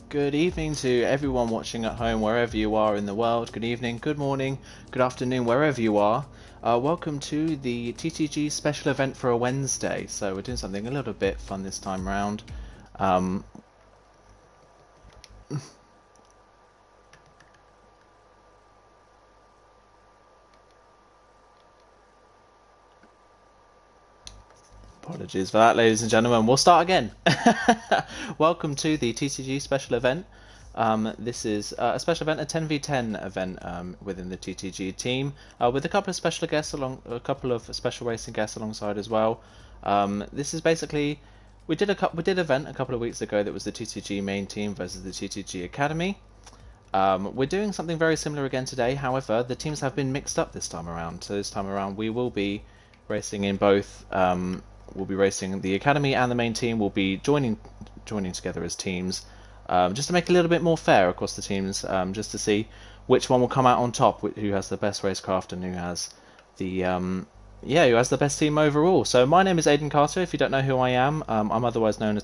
Good evening to everyone watching at home, wherever you are in the world. Good evening, good morning, good afternoon, wherever you are. Welcome to the TTG special event for a Wednesday. So we're doing something a little bit fun this time around. Apologies for that, ladies and gentlemen. We'll start again. Welcome to the TTG special event. This is a special event, a 10v10 event within the TTG team, with a couple of special guests a couple of special racing guests alongside as well. This is basically we did an event a couple of weeks ago that was the TTG main team versus the TTG Academy. We're doing something very similar again today. However, the teams have been mixed up this time around. So this time around, we will be racing in both. We'll be racing the academy and the main team. Will be joining together as teams, just to make it a little bit more fair across the teams, just to see which one will come out on top, who has the best racecraft and who has the who has the best team overall. So my name is Aidan Carter. If you don't know who I am, I'm otherwise known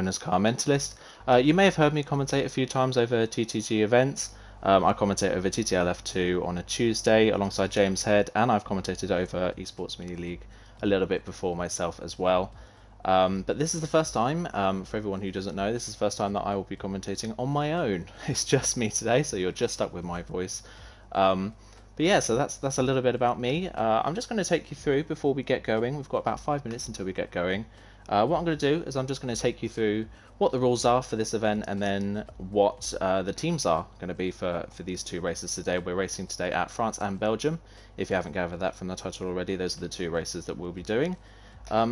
as Commentators. You may have heard me commentate a few times over TTG events. I commentate over TTL F2 on a Tuesday alongside James Head, and I've commentated over Esports Mini League a little bit before myself as well. But this is the first time, for everyone who doesn't know, this is the first time that I will be commentating on my own. It's just me today, so you're just stuck with my voice. But yeah, so that's a little bit about me. I'm just going to take you through before we get going. We've got about 5 minutes until we get going. What I'm going to do is I'm just going to take you through what the rules are for this event, and then what the teams are going to be for these two races today. We're racing today at France and Belgium. If you haven't gathered that from the title already, those are the two races that we'll be doing.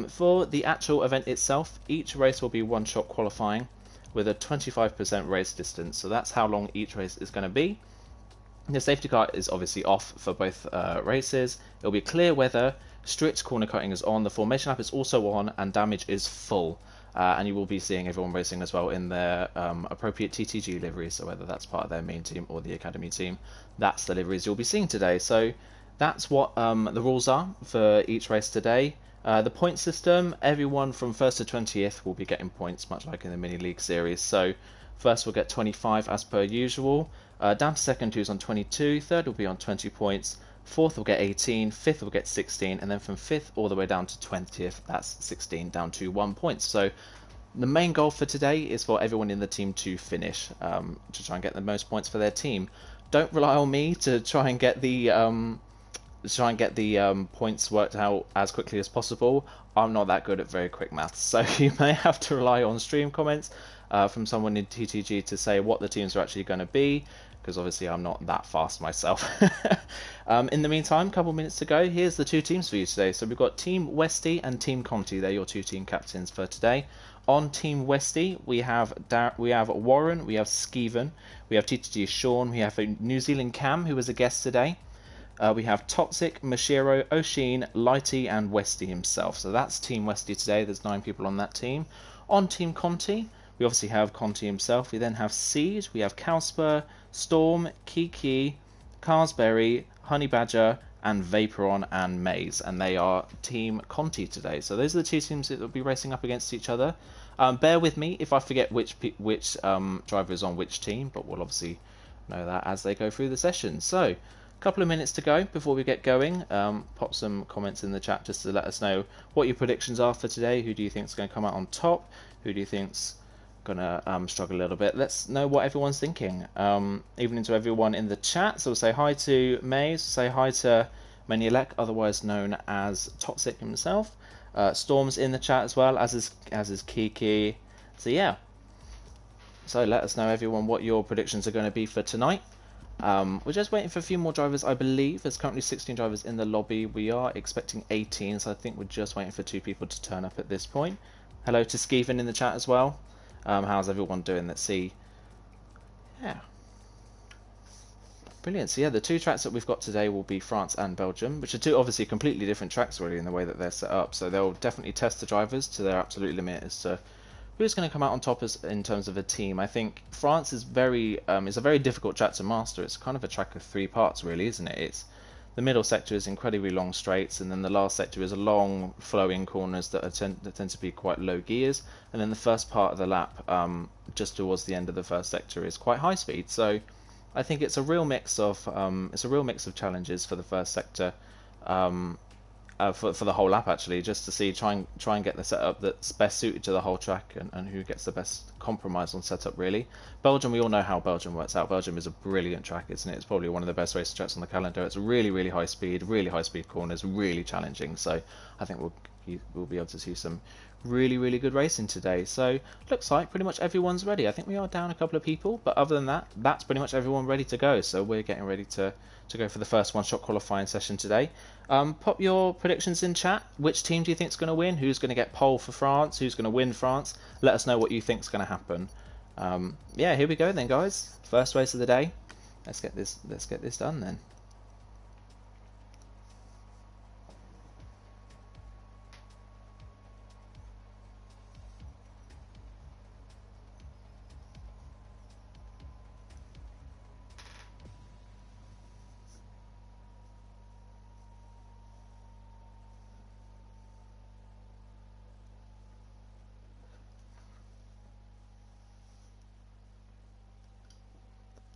For the actual event itself, each race will be one-shot qualifying with a 25% race distance. So that's how long each race is going to be. The safety car is obviously off for both races. It'll be clear weather, strict corner cutting is on, the formation lap is also on, and damage is full. And you will be seeing everyone racing as well in their appropriate TTG liveries, so whether that's part of their main team or the academy team, that's the liveries you'll be seeing today. So that's what the rules are for each race today. The point system, everyone from 1st to 20th will be getting points, much like in the mini league series. So first we'll get 25 as per usual, down to second who's on 22, third will be on 20 points, fourth will get 18, fifth will get 16, and then from 5th all the way down to 20th, that's 16 down to 1 point. So the main goal for today is for everyone in the team to finish, to try and get the most points for their team. Don't rely on me to try and get the points worked out as quickly as possible. I'm not that good at very quick maths, so you may have to rely on stream comments from someone in TTG to say what the teams are actually going to be, because obviously I'm not that fast myself. In the meantime, a couple minutes to go. Here's the two teams for you today. So we've got Team Westy and Team Conti. They're your two team captains for today. On Team Westy, we have Warren, we have Skeven, we have TTG Sean, we have a New Zealand Cam who was a guest today. We have Toxic, Mashiro, Oshin, Lighty, and Westy himself. So that's Team Westy today. There's 9 people on that team. On Team Conti, we obviously have Conti himself. We then have Seed, we have Calspur, Storm, Kiki, Carsberry, Honey Badger, and Vaporon and Maze. And they are Team Conti today. So those are the two teams that will be racing up against each other. Bear with me if I forget which driver is on which team, but we'll obviously know that as they go through the session. So couple of minutes to go before we get going. Pop some comments in the chat just to let us know what your predictions are for today. Who do you think is going to come out on top? Who do you think's going to struggle a little bit? Let's know what everyone's thinking. Evening to everyone in the chat. So we'll say hi to Maze, say hi to Manielek, otherwise known as Toxic himself. Storm's in the chat as well, as is Kiki. So yeah. So let us know, everyone, what your predictions are going to be for tonight. We're just waiting for a few more drivers, I believe. There's currently 16 drivers in the lobby. We are expecting 18, so I think we're just waiting for 2 people to turn up at this point. Hello to Skeven in the chat as well. How's everyone doing? Let's see. Yeah. Brilliant. So yeah, the 2 tracks that we've got today will be France and Belgium, which are 2 obviously completely different tracks really in the way that they're set up. So they'll definitely test the drivers to their absolute limit as to who's going to come out on top in terms of a team. I think France is a very difficult track to master. It's kind of a track of 3 parts, really, isn't it? It's The middle sector is incredibly long straights, and then the last sector is long flowing corners that tend to be quite low gears, and then the first part of the lap, just towards the end of the first sector, is quite high speed. So I think it's a real mix of challenges for the first sector, for the whole lap actually, just to see try and get the setup that's best suited to the whole track, and who gets the best compromise on setup really. Belgium, we all know how Belgium works out. Belgium is a brilliant track, isn't it? It's probably one of the best racing tracks on the calendar. It's really high speed corners, really challenging. So I think we'll be able to see some really good racing today. So looks like pretty much everyone's ready. I think we are down a couple of people, but other than that, that's pretty much everyone ready to go. So we're getting ready to go for the first one-shot qualifying session today. Pop your predictions in chat. Which team do you think is going to win? Who's going to get pole for France? Who's going to win France? Let us know what you think is going to happen. Yeah, here we go then, guys. First race of the day. Let's get this done then.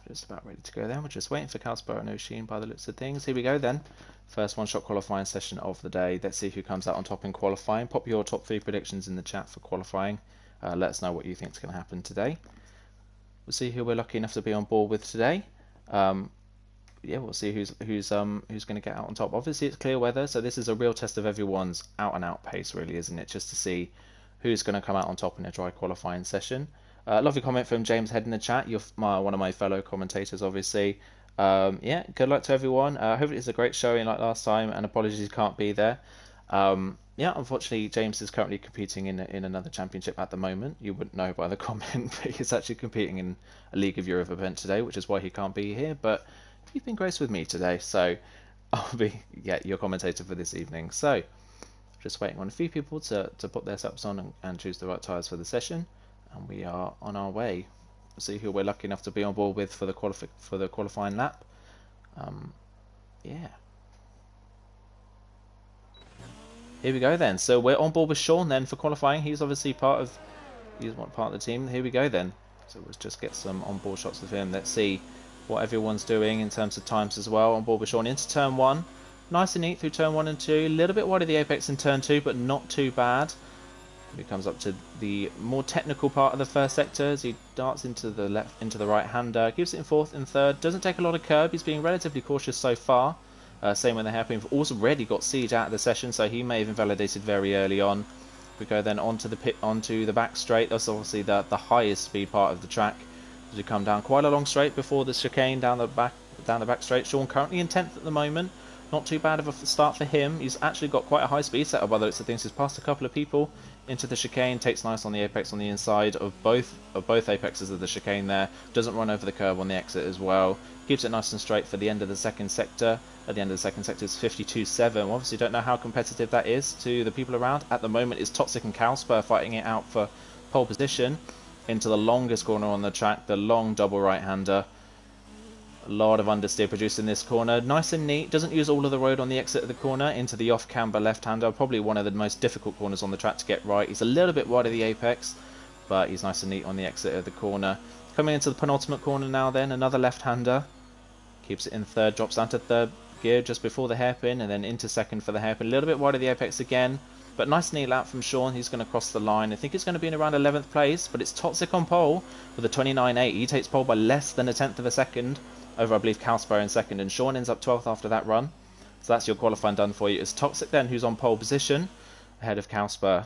Just about ready to go then. We're just waiting for Kalsper and Oshin by the looks of things. Here we go then. First one-shot qualifying session of the day. Let's see who comes out on top in qualifying. Pop your top 3 predictions in the chat for qualifying. Let us know what you think is going to happen today. We'll see who we're lucky enough to be on board with today. Yeah, we'll see who's going to get out on top. Obviously, it's clear weather, so this is a real test of everyone's out-and-out pace, really, isn't it? Just to see who's going to come out on top in a dry qualifying session. Lovely comment from James Head in the chat. You're one of my fellow commentators, obviously. Yeah, good luck to everyone. Hopefully it's a great showing like last time, and apologies you can't be there. Yeah, unfortunately James is currently competing in another championship at the moment. You wouldn't know by the comment, but he's actually competing in a League of Europe event today, which is why he can't be here. But you've been graced with me today, so I'll be your commentator for this evening. So just waiting on a few people to put their setups on and choose the right tyres for the session. And we are on our way. We'll see who we're lucky enough to be on board with for the qualifying lap. Yeah. Here we go then. So we're on board with Sean then for qualifying. He's obviously part of the team. Here we go then. So let's just get some on-board shots of him. Let's see what everyone's doing in terms of times as well. On board with Sean into turn 1. Nice and neat through turn 1 and 2. A little bit wide of the apex in turn 2, but not too bad. He comes up to the more technical part of the first sector as he darts into the left, into the right-hander, gives it in 4th and 3rd, doesn't take a lot of curb, he's being relatively cautious so far. Same with the hairpin. We've also already got Siege out of the session, so he may have invalidated very early on. We go then onto the back straight. That's obviously the highest speed part of the track. As we come down quite a long straight before the chicane down the back straight. Sean currently in 10th at the moment. Not too bad of a start for him. He's actually got quite a high speed setup by the looks of things. He's passed a couple of people into the chicane, takes nice on the apex on the inside of both apexes of the chicane there. Doesn't run over the curb on the exit as well. Keeps it nice and straight for the end of the second sector. At the end of the second sector is 52.7. Obviously don't know how competitive that is to the people around. At the moment it's Toxic and Kalsper fighting it out for pole position. Into the longest corner on the track, the long double right-hander. A lot of understeer produced in this corner. Nice and neat. Doesn't use all of the road on the exit of the corner. Into the off-camber left-hander. Probably one of the most difficult corners on the track to get right. He's a little bit wide of the apex, but he's nice and neat on the exit of the corner. Coming into the penultimate corner now then. Another left-hander. Keeps it in 3rd. Drops down to 3rd gear just before the hairpin. And then into 2nd for the hairpin. A little bit wide of the apex again. But nice and neat lap from Sean. He's going to cross the line. I think it's going to be in around 11th place. But it's Toxic on pole with a 29.8. He takes pole by less than 1/10 of a second. Over, I believe, Kalsper in 2nd, and Sean ends up 12th after that run. So that's your qualifying done for you. It's Toxic then, who's on pole position, ahead of Kalsper.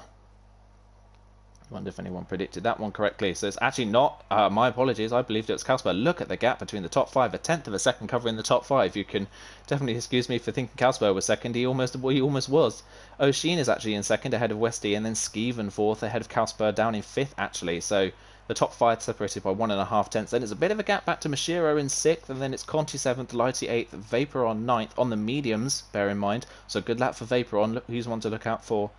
I wonder if anyone predicted that one correctly. So it's actually not. My apologies, I believed it was Kalsper. Look at the gap between the top 5. 1/10 of a second covering the top 5. You can definitely excuse me for thinking Kalsper was 2nd. He almost was. Oshin is actually in 2nd, ahead of Westy, and then Skeven 4th, ahead of Kalsper, down in 5th, actually. So the top 5 separated by 1.5 tenths. Then it's a bit of a gap back to Mashiro in 6th, and then it's Conti 7th, Lighty 8th, Vaporon 9th on the mediums, bear in mind. So good lap for Vaporon. He's one to look out for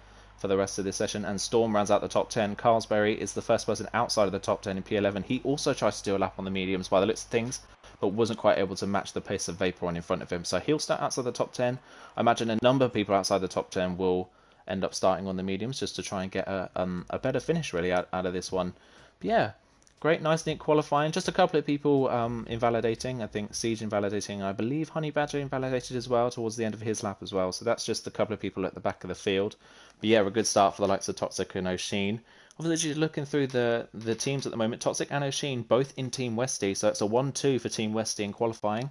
the rest of this session. And Storm rounds out the top 10. Carlsberry is the first person outside of the top 10 in P11. He also tries to do a lap on the mediums by the looks of things, but wasn't quite able to match the pace of Vaporon in front of him. So he'll start outside the top 10. I imagine a number of people outside the top 10 will end up starting on the mediums just to try and get a better finish really out of this one. But yeah, great, nice, neat qualifying. Just a couple of people invalidating. I think Siege invalidating. I believe Honey Badger invalidated as well towards the end of his lap as well. So that's just a couple of people at the back of the field. But yeah, a good start for the likes of Toxic and Oshin. Obviously, just looking through the teams at the moment, Toxic and Oshin both in Team Westy. So it's a 1-2 for Team Westy in qualifying.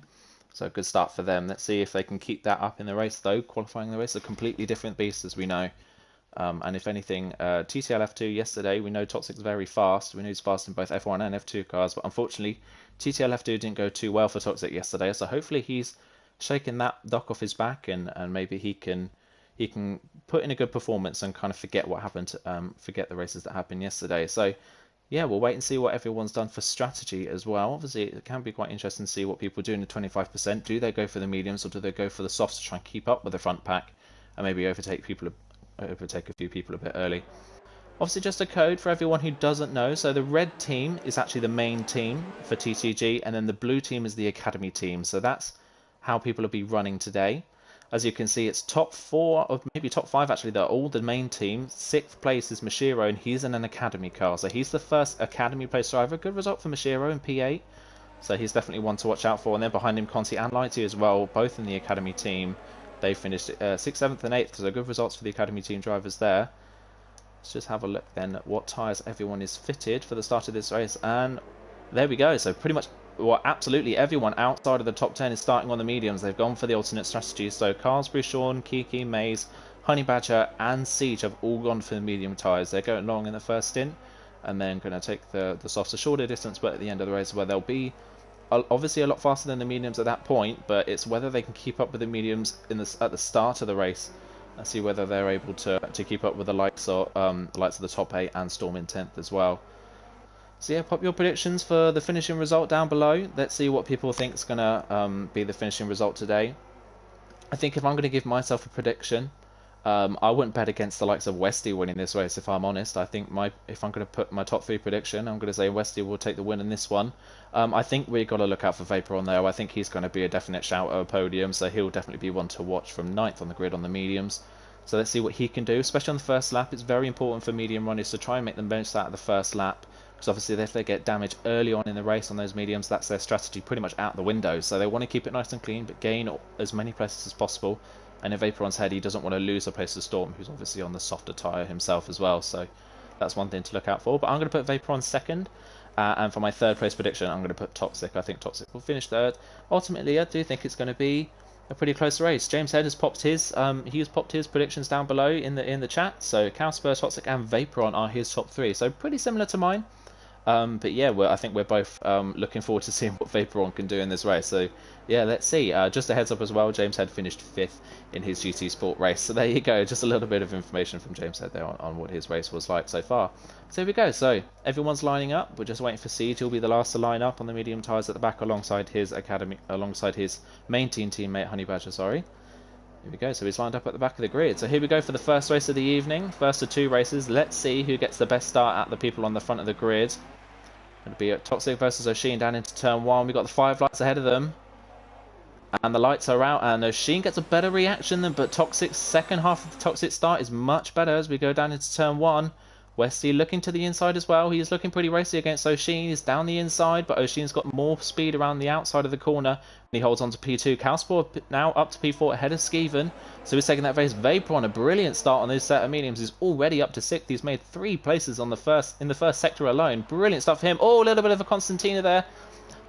So a good start for them. Let's see if they can keep that up in the race though. Qualifying the race, a completely different beast as we know. And if anything, TTL F2 yesterday, we know Toxic's very fast. We know he's fast in both F1 and F2 cars, but unfortunately, TTL F2 didn't go too well for Toxic yesterday. So hopefully he's shaking that duck off his back, and maybe he can put in a good performance and kind of forget what happened, forget the races that happened yesterday. So yeah, we'll wait and see what everyone's done for strategy as well. Obviously, it can be quite interesting to see what people do in the 25%. Do they go for the mediums or do they go for the softs to try and keep up with the front pack and maybe overtake a few people a bit early? Obviously, just a code for everyone who doesn't know. So the red team is actually the main team for TTG, and then the blue team is the academy team. So that's how people will be running today. As you can see, it's top 4, or maybe top 5 actually, they're all the main team. 6th place is Mashiro, and he's in an academy car. So he's the first academy place driver. Good result for Mashiro in P8. So he's definitely one to watch out for. And then behind him, Conti and Lighty as well, both in the academy team. They finished 6th, 7th and 8th, so good results for the academy team drivers there. Let's just have a look then at what tyres everyone is fitted for the start of this race. And there we go. So pretty much, well, absolutely everyone outside of the top 10 is starting on the mediums. They've gone for the alternate strategies. So Carlsbury, Sean, Kiki, Maze, Honey Badger and Siege have all gone for the medium tyres. They're going long in the first stint and then going to take the softs a shorter distance, but at the end of the race where they'll be obviously a lot faster than the mediums at that point, but it's whether they can keep up with the mediums at the start of the race and see whether they're able to keep up with the likes of the top 8 and Storm in 10th as well. So yeah, pop your predictions for the finishing result down below. Let's see what people think is going to be the finishing result today. I think if I'm going to give myself a prediction, I wouldn't bet against the likes of Westy winning this race, if I'm honest. I think if I'm going to put my top 3 prediction, I'm going to say Westy will take the win in this one. I think we've got to look out for Vaporon there. I think he's going to be a definite shout at a podium, so he'll definitely be one to watch from 9th on the grid on the mediums. So let's see what he can do, especially on the first lap. It's very important for medium runners to try and make the most out of the first lap, because obviously if they get damaged early on in the race on those mediums, that's their strategy pretty much out the window. So they want to keep it nice and clean, but gain as many places as possible. And in Vaporon's head, he doesn't want to lose a place to Storm, who's obviously on the softer tyre himself as well. So that's one thing to look out for. But I'm going to put Vaporon second. And for my third place prediction, I'm going to put Toxic. I think Toxic will finish third. Ultimately, I do think it's going to be a pretty close race. James Head has popped his predictions down below in the chat. So Cowspur, Toxic, and Vaporon are his top 3. So pretty similar to mine. But yeah, I think we're both looking forward to seeing what Vaporon can do in this race. So yeah, let's see. Just a heads up as well, James Head finished 5th in his GT Sport race. So there you go, just a little bit of information from James Head there on what his race was like so far. So here we go. So everyone's lining up. We're just waiting for Siege. He'll be the last to line up on the medium tyres at the back alongside his main team teammate Honey Badger. Sorry. Here we go. So he's lined up at the back of the grid. So here we go for the first race of the evening. First of 2 races. Let's see who gets the best start at the people on the front of the grid. It'll be Toxic versus Oshin down into turn 1. We've got the 5 lights ahead of them. And the lights are out. And Oshin gets a better reaction than, but Toxic's second half of the Toxic start is much better as we go down into turn 1. Westy looking to the inside as well. He's looking pretty racy against Oshin. He's down the inside, but Oshin's got more speed around the outside of the corner. And he holds on to P2. Calspor now up to P4 ahead of Skeven. So he's taking that race. Vaporon, a brilliant start on those set of mediums. He's already up to 6th. He's made 3 places on in the first sector alone. Brilliant stuff for him. Oh, a little bit of a Constantina there.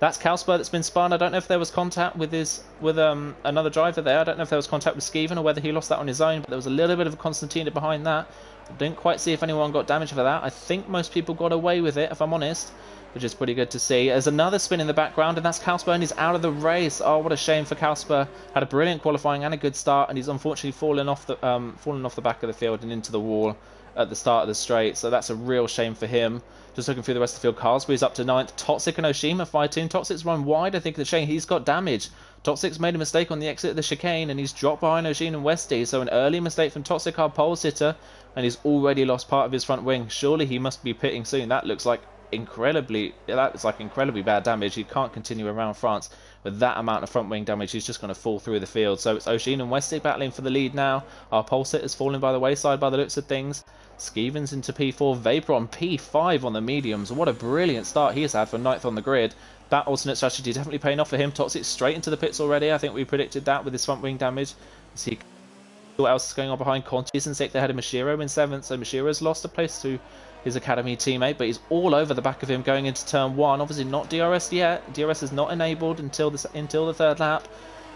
That's Calspur that's been spun. I don't know if there was contact with another driver there. I don't know if there was contact with Skeven or whether he lost that on his own, but there was a little bit of a Constantina behind that. I didn't quite see if anyone got damage for that. I think most people got away with it, if I'm honest, which is pretty good to see. There's another spin in the background, and that's Calspur, and he's out of the race. Oh, what a shame for Calspur. Had a brilliant qualifying and a good start, and he's unfortunately fallen off the back of the field and into the wall at the start of the straight. So that's a real shame for him. Just looking through the rest of the field, Carlsbury's up to 9th. Toxic and Oshima fighting. Toxic's run wide, I think, the chain. He's got damage. Toxic's made a mistake on the exit of the chicane, and he's dropped behind Oshin and Westy. So an early mistake from Toxic, our pole sitter, and he's already lost part of his front wing. Surely he must be pitting soon. That looks like that's like incredibly bad damage. He can't continue around France with that amount of front wing damage. He's just going to fall through the field. So it's O'Sheen and Westy battling for the lead now. Our pulse hit has fallen by the wayside by the looks of things. Skevens into P4, Vapor on P5 on the mediums. What a brilliant start he has had for 9th on the grid. That alternate strategy definitely paying off for him. Toxic straight into the pits already. I think we predicted that with his front wing damage. See what else is going on behind. Conti's in 6th ahead of Mashiro in 7th. So Mashiro's lost a place to his academy teammate, but he's all over the back of him going into turn 1. Obviously not DRS yet. DRS is not enabled until the 3rd lap.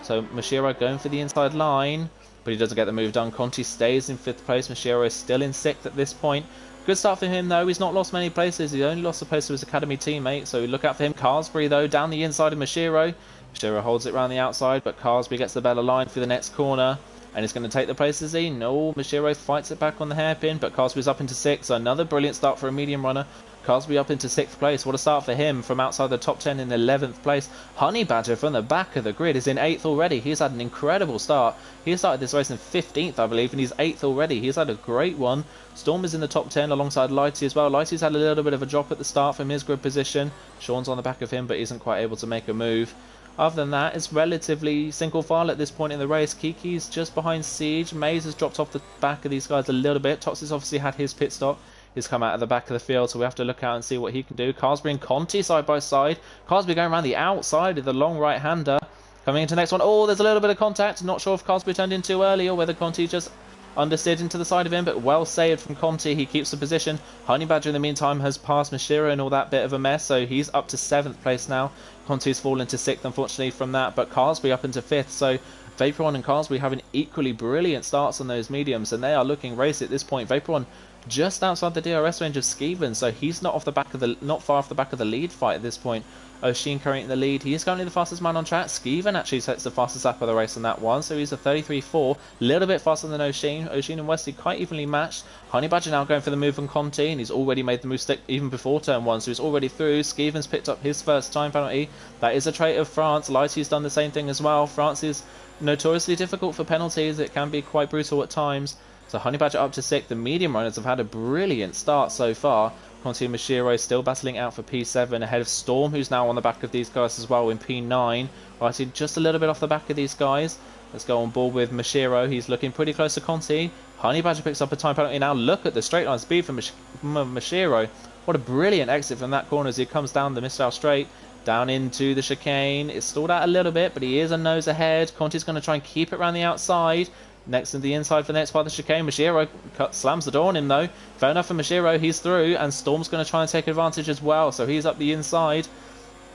So Mashiro going for the inside line, but he doesn't get the move done. Conti stays in 5th place. Mashiro is still in 6th at this point. Good start for him though. He's not lost many places. He only lost a place to his academy teammate, so look out for him. Carsbury though down the inside of Mashiro. Mashiro holds it around the outside, but Carsbury gets the better line for the next corner. And he's going to take the place, is he? No, Mashiro fights it back on the hairpin, but Carsbury's up into 6th. So another brilliant start for a medium runner. Carsbury up into 6th place. What a start for him from outside the top 10 in 11th place. Honey Badger from the back of the grid is in 8th already. He's had an incredible start. He started this race in 15th, I believe, and he's 8th already. He's had a great one. Storm is in the top 10 alongside Lighty as well. Lighty's had a little bit of a drop at the start from his grid position. Sean's on the back of him, but isn't quite able to make a move. Other than that, it's relatively single file at this point in the race. Kiki's just behind Siege. Maze has dropped off the back of these guys a little bit. Toxic's obviously had his pit stop. He's come out of the back of the field, so we have to look out and see what he can do. Carsbury and Conti side by side. Carsbury going around the outside of the long right-hander. Coming into the next one. Oh, there's a little bit of contact. Not sure if Carsbury turned in too early or whether Conti just understeered into the side of him, but well saved from Conti. He keeps the position. Honey Badger in the meantime has passed Mashiro and all that bit of a mess, so he's up to 7th place now. Conti's fallen to 6th unfortunately from that, but Carsbury up into 5th, so Vaporon and Carsbury having equally brilliant starts on those mediums, and they are looking racy at this point. Vaporon just outside the DRS range of Skeven, so he's not far off the back of the lead fight at this point. O'Sheen currently in the lead. He is currently the fastest man on track. Skeven actually sets the fastest lap of the race on that one, so he's a 33.4, a little bit faster than O'Sheen. O'Sheen and Wesley quite evenly matched. Honey Badger now going for the move on Conti, and he's already made the move stick even before turn 1, so he's already through. Skeven's picked up his first time penalty. That is a trait of France. Lighty's done the same thing as well. France is notoriously difficult for penalties. It can be quite brutal at times. So Honey Badger up to 6th. The medium runners have had a brilliant start so far. Conti and Mashiro still battling out for P7 ahead of Storm, who's now on the back of these guys as well in P9. Lighty just a little bit off the back of these guys. Let's go on board with Mashiro. He's looking pretty close to Conti. Honey Badger picks up a time penalty. Now look at the straight line speed from Mashiro. What a brilliant exit from that corner as he comes down the missile straight. Down into the chicane. It's stalled out a little bit, but he is a nose ahead. Conti's going to try and keep it around the outside. Next to the inside for the next part of the chicane. Mashiro slams the door on him though. Fair enough for Mashiro, he's through, and Storm's going to try and take advantage as well. So he's up the inside,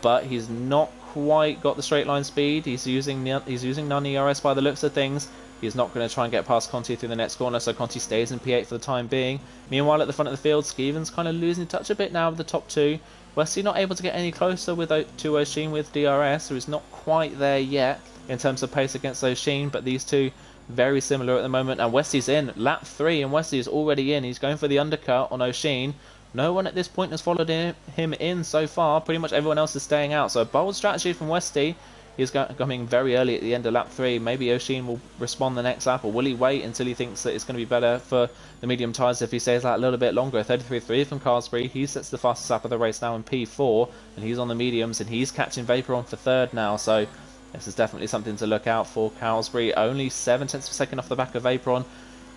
but he's not quite got the straight line speed. He's using non-ERS by the looks of things. He's not going to try and get past Conti through the next corner, so Conti stays in P8 for the time being. Meanwhile, at the front of the field, Skeven's kind of losing touch a bit now with the top 2. Wesley not able to get any closer to O'Sheen with DRS, so he's not quite there yet in terms of pace against O'Sheen, but these two very similar at the moment. And Wesley's in lap 3, and Wesley is already in. He's going for the undercut on O'Sheen. No one at this point has followed him in so far. Pretty much everyone else is staying out, so a bold strategy from Wesley. He's coming very early at the end of lap 3. Maybe O'Sheen will respond the next lap, or will he wait until he thinks that it's going to be better for the medium tyres if he stays out a little bit longer? 33.3 from Carsbury. He sets the fastest lap of the race now in P4, and he's on the mediums, and he's catching Vaporon for 3rd now, so this is definitely something to look out for. Carsbury only 7/10 of a second off the back of Vaporon.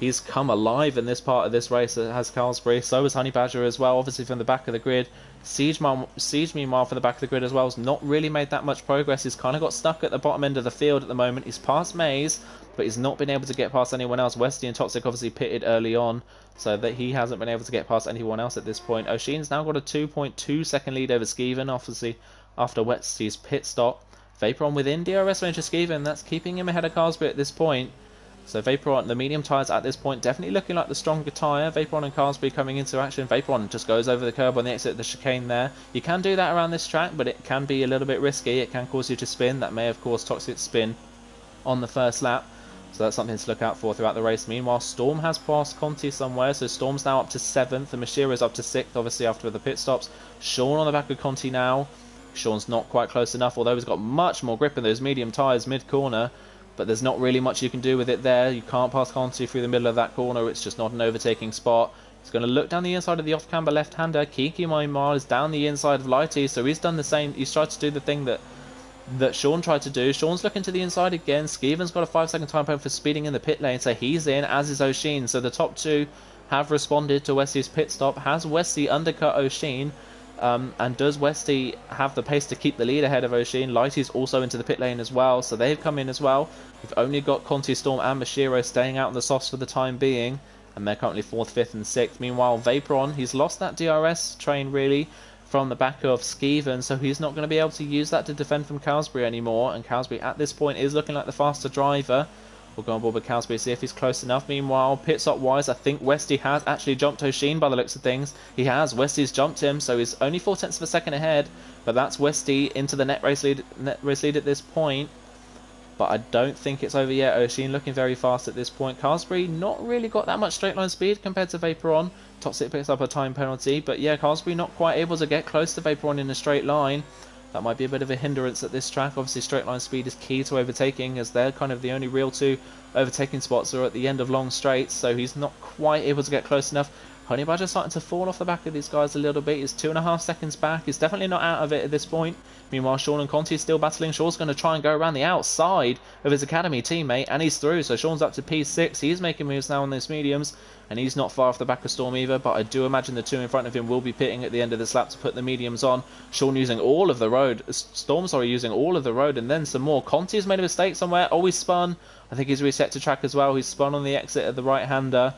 He's come alive in this part of this race, has Carsbury. So has Honey Badger as well, obviously from the back of the grid. Siege, meanwhile, from the back of the grid as well, has not really made that much progress. He's kind of got stuck at the bottom end of the field at the moment. He's past Maze, but he's not been able to get past anyone else. Westy and Toxic obviously pitted early on, so that he hasn't been able to get past anyone else at this point. O'Sheen's now got a 2.2 second lead over Skeven, obviously, after Westy's pit stop. Vaporon within DRS range of Skeven, that's keeping him ahead of Carsbury at this point. So Vaporon, the medium tyres at this point, definitely looking like the stronger tyre. Vaporon and Carsbury coming into action. Vaporon just goes over the curb on the exit of the chicane there. You can do that around this track, but it can be a little bit risky. It can cause you to spin. That may have caused Toxic spin on the first lap. So that's something to look out for throughout the race. Meanwhile, Storm has passed Conti somewhere, so Storm's now up to 7th, and Mashiro's up to 6th, obviously, after the pit stops. Sean on the back of Conti now. Sean's not quite close enough, although he's got much more grip in those medium tyres mid-corner, but there's not really much you can do with it there. You can't pass Conti through the middle of that corner. It's just not an overtaking spot. He's going to look down the inside of the off-camber left-hander. Kiki meanwhile is down the inside of Lighty, so he's done the same. He's tried to do the thing that Sean tried to do. Sean's looking to the inside again. Skeeven's got a 5-second time penalty for speeding in the pit lane, so he's in, as is O'Sheen. So the top two have responded to Westy's pit stop. Has Westy undercut O'Sheen? And does Westy have the pace to keep the lead ahead of O'Sheen? Lighty's also into the pit lane as well, so they've come in as well. We've only got Conti, Storm and Mashiro staying out in the softs for the time being, and they're currently 4th, 5th and 6th. Meanwhile, Vaporon, he's lost that DRS train really from the back of Skeeven, so he's not going to be able to use that to defend from Cowsbury anymore, and Cowsbury at this point is looking like the faster driver. We'll go on board with Cowsbury, see if he's close enough. Meanwhile, pit stop wise, I think Westy has actually jumped O'Sheen by the looks of things. He has. Westy's jumped him, so he's only 0.4 of a second ahead. But that's Westy into the net race lead at this point. But I don't think it's over yet. O'Sheen looking very fast at this point. Cowsbury not really got that much straight line speed compared to Vaporon. Toxic picks up a time penalty. But yeah, Cowsbury not quite able to get close to Vaporon in a straight line. That might be a bit of a hindrance at this track. Obviously, straight line speed is key to overtaking, as they're kind of the only real two overtaking spots are at the end of long straights, so he's not quite able to get close enough. Honey Badger starting to fall off the back of these guys a little bit. He's 2.5 seconds back. He's definitely not out of it at this point. Meanwhile, Sean and Conti is still battling. Sean's going to try and go around the outside of his academy teammate, and he's through. So Sean's up to P6. He's making moves now on those mediums, and he's not far off the back of Storm either, but I do imagine the two in front of him will be pitting at the end of this lap to put the mediums on. Sean using all of the road. Storm, sorry, using all of the road, and then some more. Conti's made a mistake somewhere. Oh, he's spun. I think he's reset to track as well. He's spun on the exit of the right-hander,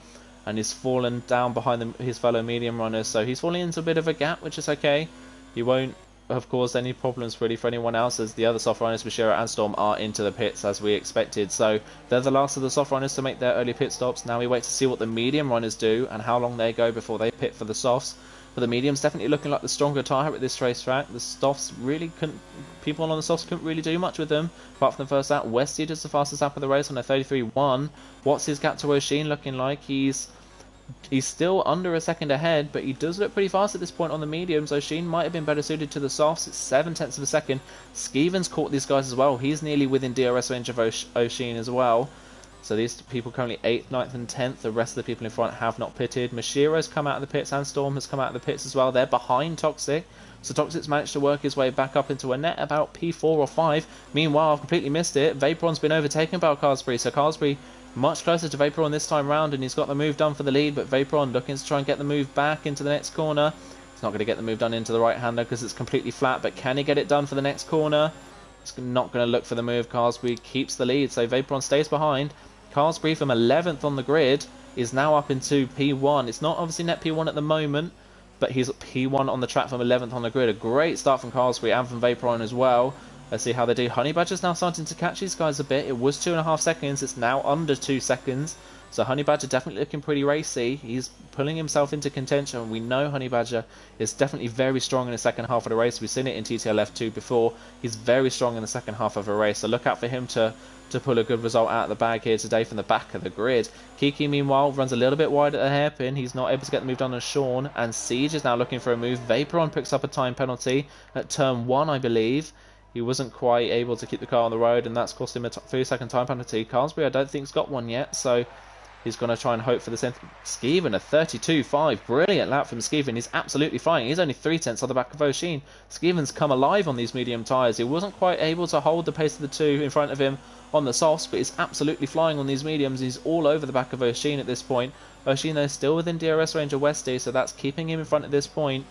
and he's fallen down behind his fellow medium runners, so he's falling into a bit of a gap, which is okay. He won't have caused any problems really for anyone else, as the other soft runners, Bashira and Storm, are into the pits as we expected. So they're the last of the soft runners to make their early pit stops. Now we wait to see what the medium runners do and how long they go before they pit for the softs. But the medium's definitely looking like the stronger tyre at this racetrack. The softs really couldn't, people on the softs couldn't really do much with them, apart from the first lap. Westy does the fastest lap of the race on a 33.1. What's his gap to O'Sheen looking like? He's still under a second ahead, but he does look pretty fast at this point on the mediums. O'Sheen might have been better suited to the softs. It's 0.7 of a second. Skeeven's caught these guys as well. He's nearly within DRS range of O'Sheen as well. So these people currently 8th, 9th and 10th. The rest of the people in front have not pitted. Mashiro's come out of the pits and Storm has come out of the pits as well. They're behind Toxic. So Toxic's managed to work his way back up into a net about P4 or 5. Meanwhile, I've completely missed it. Vaporon's been overtaken by Cowsbury. So Cowsbury much closer to Vaporon this time round, and he's got the move done for the lead. But Vaporon looking to try and get the move back into the next corner. He's not going to get the move done into the right-hander because it's completely flat. But can he get it done for the next corner? He's not going to look for the move. Cowsbury keeps the lead. So Vaporon stays behind. Cowsbury from 11th on the grid is now up into P1. It's not obviously net P1 at the moment, but he's P1 on the track from 11th on the grid. A great start from Cowsbury and from Vaporon as well. Let's see how they do. Honey Badger's now starting to catch these guys a bit. It was 2.5 seconds. It's now under 2 seconds. So Honey Badger definitely looking pretty racy. He's pulling himself into contention. We know Honey Badger is definitely very strong in the second half of the race. We've seen it in TTL F2 before. He's very strong in the second half of a race. So look out for him to pull a good result out of the bag here today from the back of the grid. Kiki, meanwhile, runs a little bit wide at the hairpin. He's not able to get the move done on Sean. And Siege is now looking for a move. Vaporon picks up a time penalty at turn 1, I believe. He wasn't quite able to keep the car on the road, and that's cost him a 3-second time penalty. Cowsbury, I don't think, has got one yet, so he's going to try and hope for the same. Skeeven, a 32.5. Brilliant lap from Skeeven. He's absolutely flying. He's only 3/10 on the back of O'Sheen. Skeeven's come alive on these medium tyres. He wasn't quite able to hold the pace of the two in front of him on the softs, but he's absolutely flying on these mediums. He's all over the back of O'Sheen at this point. O'Sheen, though, still within DRS range of Westy, so that's keeping him in front at this point.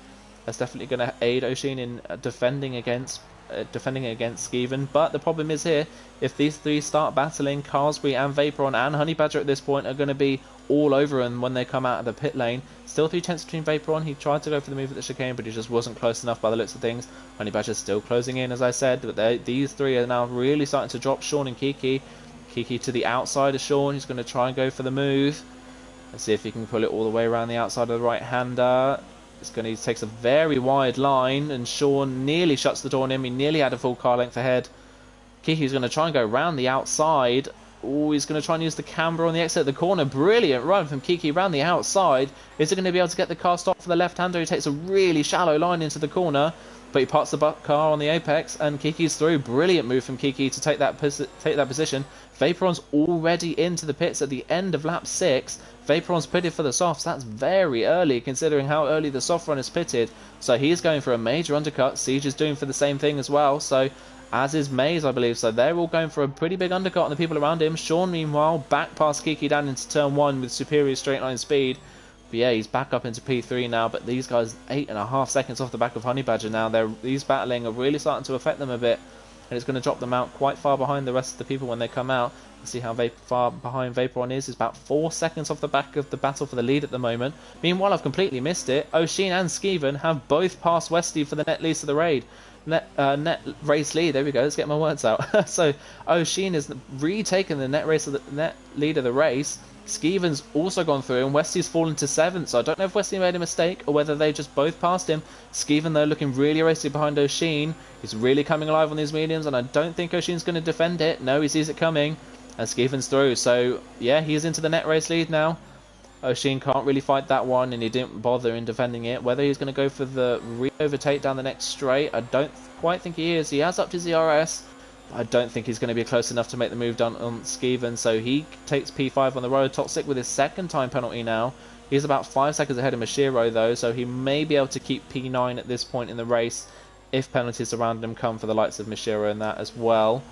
That's definitely going to aid O'Sheen in defending against Skeeven. But the problem is here, if these three start battling, Cowsbury and Vaporon and Honey Badger at this point are going to be all over him when they come out of the pit lane. Still 3/10 between Vaporon. He tried to go for the move at the chicane, but he just wasn't close enough by the looks of things. Honey Badger's still closing in, as I said, but these three are now really starting to drop. Sean and Kiki. Kiki to the outside of Sean. He's going to try and go for the move. Let's see if he can pull it all the way around the outside of the right-hander. He takes a very wide line, and Sean nearly shuts the door on him. He nearly had a full car length ahead. Kiki's going to try and go around the outside. Oh, he's going to try and use the camber on the exit of the corner. Brilliant run from Kiki around the outside. Is he going to be able to get the car stopped for the left-hander? He takes a really shallow line into the corner. but he parks the car on the apex, and Kiki's through. Brilliant move from Kiki to take that position. Vaporon's already into the pits at the end of lap 6. Vaporon's pitted for the softs. That's very early considering how early the soft run is pitted. So he's going for a major undercut. Siege is doing for the same thing as well. So as is Maze, I believe. So they're all going for a pretty big undercut on the people around him. Sean, meanwhile, back past Kiki down into turn 1 with superior straight line speed. But yeah, he's back up into P3 now. But these guys, 8.5 seconds off the back of Honey Badger now. These battling are really starting to affect them a bit. And it's going to drop them out quite far behind the rest of the people when they come out. You see how far behind Vaporon is. It's about 4 seconds off the back of the battle for the lead at the moment. Meanwhile, I've completely missed it. Oshin and Skeven have both passed Westy for the net lead of the raid. Net race lead. There we go. Let's get my words out. So Oshin is retaken the net lead of the race. Skeven's also gone through, and Westy's fallen to 7th. So I don't know if Westy made a mistake or whether they just both passed him. Skeven, though, looking really racing behind Oshin. He's really coming alive on these mediums, and I don't think Oshin's going to defend it. No, he sees it coming, and Skeven's through. So yeah, he's into the net race lead now. Oshin can't really fight that one, and he didn't bother in defending it. Whether he's going to go for the re-overtake down the next straight, I don't quite think he is. He has upped his ERS. I don't think he's going to be close enough to make the move down on Skeven, so he takes P5 on the road. Toxic with his second time penalty now. He's about 5 seconds ahead of Mashiro though, so he may be able to keep P9 at this point in the race if penalties around him come for the likes of Mashiro and that as well.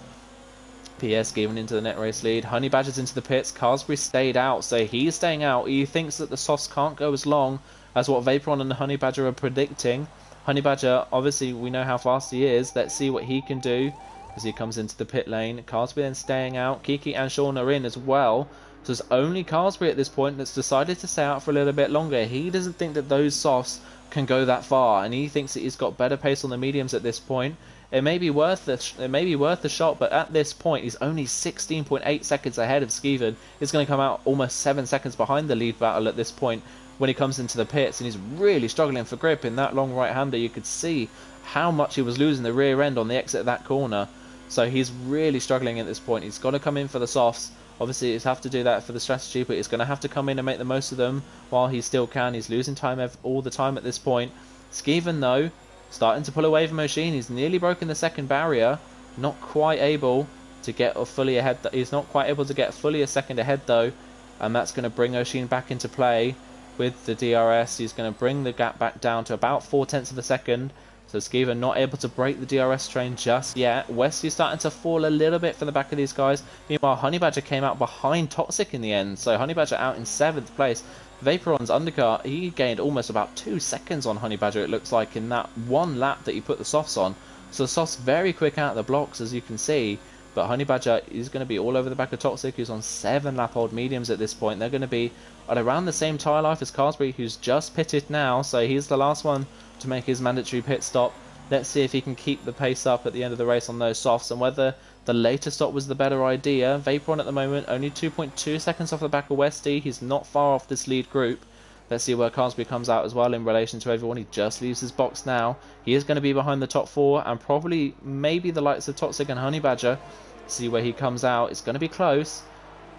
PS Skeven into the net race lead. Honey Badger's into the pits. Carsbury stayed out, so he's staying out. He thinks that the softs can't go as long as what Vaporon and Honey Badger are predicting. Honey Badger, obviously, we know how fast he is. Let's see what he can do as he comes into the pit lane. Carsbury then staying out. Kiki and Sean are in as well. So it's only Carsbury at this point that's decided to stay out for a little bit longer. He doesn't think that those softs can go that far, and he thinks that he's got better pace on the mediums at this point. It may be worth the shot, but at this point he's only 16.8 seconds ahead of Skeven. He's going to come out almost 7 seconds behind the lead battle at this point when he comes into the pits, and he's really struggling for grip in that long right-hander. You could see how much he was losing the rear end on the exit of that corner. So he's really struggling at this point. He's got to come in for the softs. Obviously, he's have to do that for the strategy, but he's going to have to come in and make the most of them while he still can. He's losing time all the time at this point. Skeven, though, starting to pull away from Oshin. He's nearly broken the second barrier. Not quite able to get fully ahead. He's not quite able to get fully a second ahead, though. And that's going to bring Oshin back into play with the DRS. He's going to bring the gap back down to about 0.4 of a second. So Skeven not able to break the DRS train just yet. Westy's starting to fall a little bit from the back of these guys. Meanwhile, Honey Badger came out behind Toxic in the end. So Honey Badger out in 7th place. Vaporon's undercut, he gained almost about 2 seconds on Honey Badger, it looks like, in that one lap that he put the softs on. So the softs very quick out of the blocks, as you can see. But Honey Badger is going to be all over the back of Toxic, who's on 7 lap old mediums at this point. They're going to be at around the same tyre life as Carsbury, who's just pitted now. So he's the last one to make his mandatory pit stop. Let's see if he can keep the pace up at the end of the race on those softs, and whether the later stop was the better idea. Vaporon at the moment only 2.2 seconds off the back of Westy. He's not far off this lead group. Let's see where Carsbury comes out as well in relation to everyone. He just leaves his box now. He is going to be behind the top 4 and probably maybe the likes of Toxic and Honey Badger. See where he comes out. It's going to be close.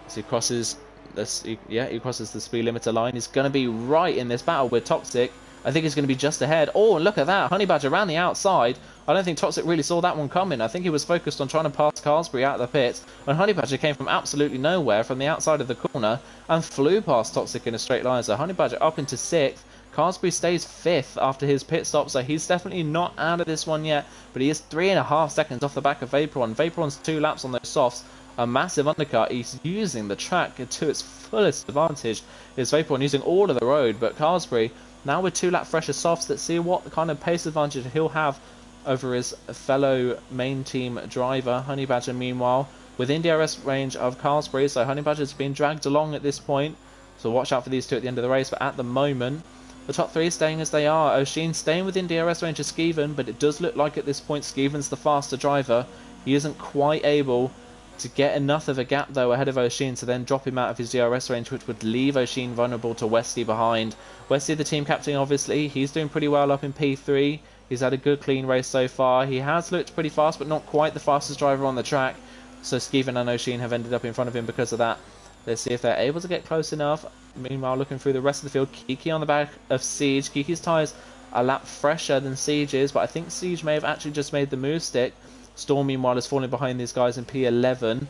So he crosses he crosses the speed limiter line. He's going to be right in this battle with Toxic. I think he's going to be just ahead. Oh, and look at that. Honey Badger around the outside. I don't think Toxic really saw that one coming. I think he was focused on trying to pass Carsbury out of the pits. And Honey Badger came from absolutely nowhere from the outside of the corner and flew past Toxic in a straight line. So Honey Badger up into 6th. Carsbury stays 5th after his pit stop. So he's definitely not out of this one yet. But he is 3.5 seconds off the back of Vaporon. Vaporon's 2 laps on those softs. A massive undercut. He's using the track to its fullest advantage. Is Vaporon using all of the road. But Carsbury, now with 2 lap fresher softs, let's see what kind of pace advantage he'll have over his fellow main team driver. Honey Badger, meanwhile, within DRS range of Carsbury, so Honey Badger's been dragged along at this point. So watch out for these two at the end of the race. But at the moment, the top 3 staying as they are. Oshin staying within DRS range of Skeven, but it does look like at this point Skeven's the faster driver. He isn't quite able to get enough of a gap though ahead of Oshin to then drop him out of his DRS range, which would leave Oshin vulnerable to Westy behind. Westy, the team captain, obviously, he's doing pretty well up in P3. He's had a good clean race so far. He has looked pretty fast, but not quite the fastest driver on the track. So Skeven and Oshin have ended up in front of him because of that. Let's see if they're able to get close enough. Meanwhile, looking through the rest of the field, Kiki on the back of Siege. Kiki's tyres a lap fresher than Siege is, but I think Siege may have actually just made the move stick. Storm, meanwhile, is falling behind these guys in P11.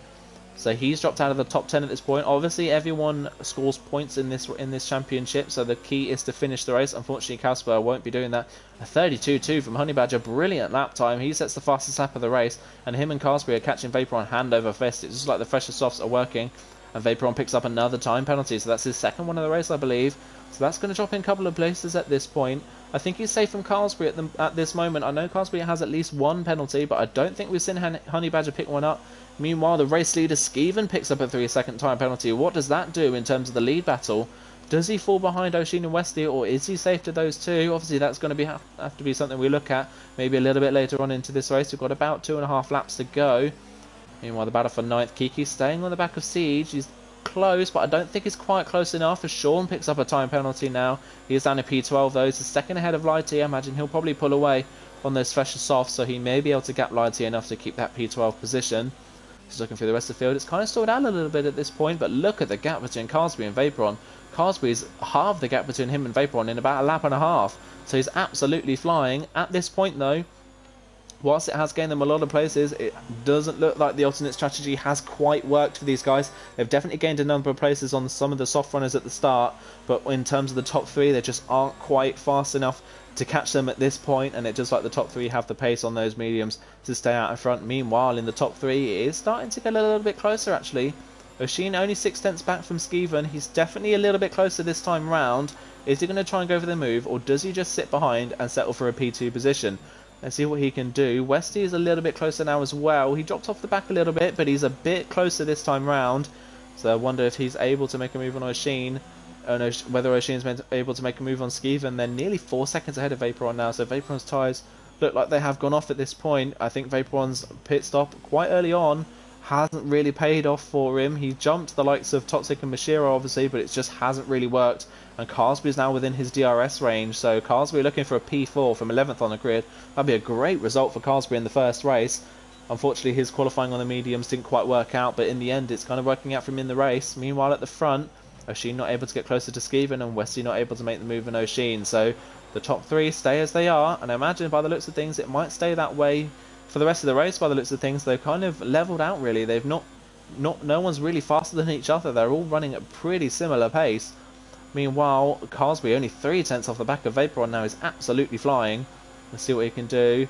So he's dropped out of the top 10 at this point. Obviously, everyone scores points in this championship, so the key is to finish the race. Unfortunately, Casper won't be doing that. A 32.2 from Honey Badger, brilliant lap time. He sets the fastest lap of the race, and him and Carsbury are catching Vaporon hand over fist. It's just like the fresher softs are working, and Vaporon picks up another time penalty, so that's his second one of the race, I believe. So that's going to drop in a couple of places at this point. I think he's safe from Carsbury at this moment. I know Carsbury has at least one penalty, but I don't think we've seen Honey Badger pick one up. Meanwhile, the race leader Skeven picks up a 3-second time penalty. What does that do in terms of the lead battle? Does he fall behind Oshin and Westy, or is he safe to those two? Obviously, that's going to have to be something we look at maybe a little bit later on into this race. We've got about 2.5 laps to go. Meanwhile, the battle for 9th. Kiki staying on the back of Siege. He's close, but I don't think it's quite close enough as Sean picks up a time penalty now. He's down to P12 though. He's a second ahead of Lighty. I imagine he'll probably pull away on those fresher softs, so he may be able to gap Lighty enough to keep that P12 position. Just looking through the rest of the field, it's kind of stalled out a little bit at this point, but look at the gap between Carsbury and Vaporon. Carsbury's halved the gap between him and Vaporon in about a lap and a half, so he's absolutely flying. At this point though, whilst it has gained them a lot of places, it doesn't look like the alternate strategy has quite worked for these guys. They've definitely gained a number of places on some of the soft runners at the start, but in terms of the top three, they just aren't quite fast enough to catch them at this point, and it just like the top three have the pace on those mediums to stay out in front. Meanwhile, in the top three, it is starting to get a little bit closer actually. Oshin only 6/10 back from Skeven. He's definitely a little bit closer this time round. Is he going to try and go for the move, or does he just sit behind and settle for a P2 position? Let's see what he can do. Westy is a little bit closer now as well. He dropped off the back a little bit, but he's a bit closer this time round. So I wonder if he's able to make a move on Oshin. Whether Oshin's able to make a move on Skeven. They're nearly 4 seconds ahead of Vaporon now, so Vaporon's tyres look like they have gone off at this point. I think Vaporon's pit stop quite early on hasn't really paid off for him. He jumped the likes of Toxic and Mashiro obviously, but it just hasn't really worked. And Carsbury's now within his DRS range, so Carsbury looking for a P4 from 11th on the grid. That'd be a great result for Carsbury in the first race. Unfortunately, his qualifying on the mediums didn't quite work out, but in the end, it's kind of working out for him in the race. Meanwhile, at the front, Oshin not able to get closer to Skeven, and Westy not able to make the move in Oshin. So the top three stay as they are, and I imagine by the looks of things, it might stay that way for the rest of the race. By the looks of things, they've kind of leveled out really. They've no one's really faster than each other. They're all running at a pretty similar pace. Meanwhile, Carsbury only 3/10 off the back of Vaporon now is absolutely flying. Let's see what he can do.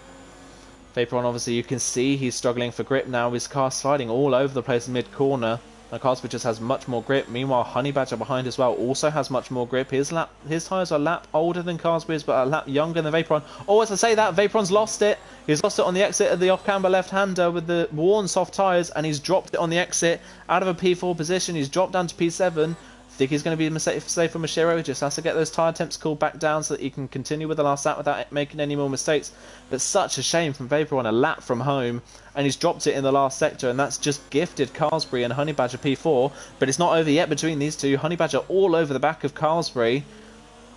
Vaporon, obviously, you can see he's struggling for grip now. His car sliding all over the place mid-corner. Now, Carsbury just has much more grip. Meanwhile, Honey Badger behind as well also has much more grip. His tyres are a lap older than Carsbury's, but a lap younger than Vaporon. Oh, as I say that, Vaporon's lost it. He's lost it on the exit of the off-camber left-hander with the worn soft tyres, and he's dropped it on the exit out of a P4 position. He's dropped down to P7. I think he's going to be safe for Mashiro. He just has to get those tyre temps cooled back down so that he can continue with the last lap without making any more mistakes. But such a shame from Vaporon, a lap from home, and he's dropped it in the last sector, and that's just gifted Carsbury and Honey Badger P4. But it's not over yet between these two. Honey Badger all over the back of Carsbury.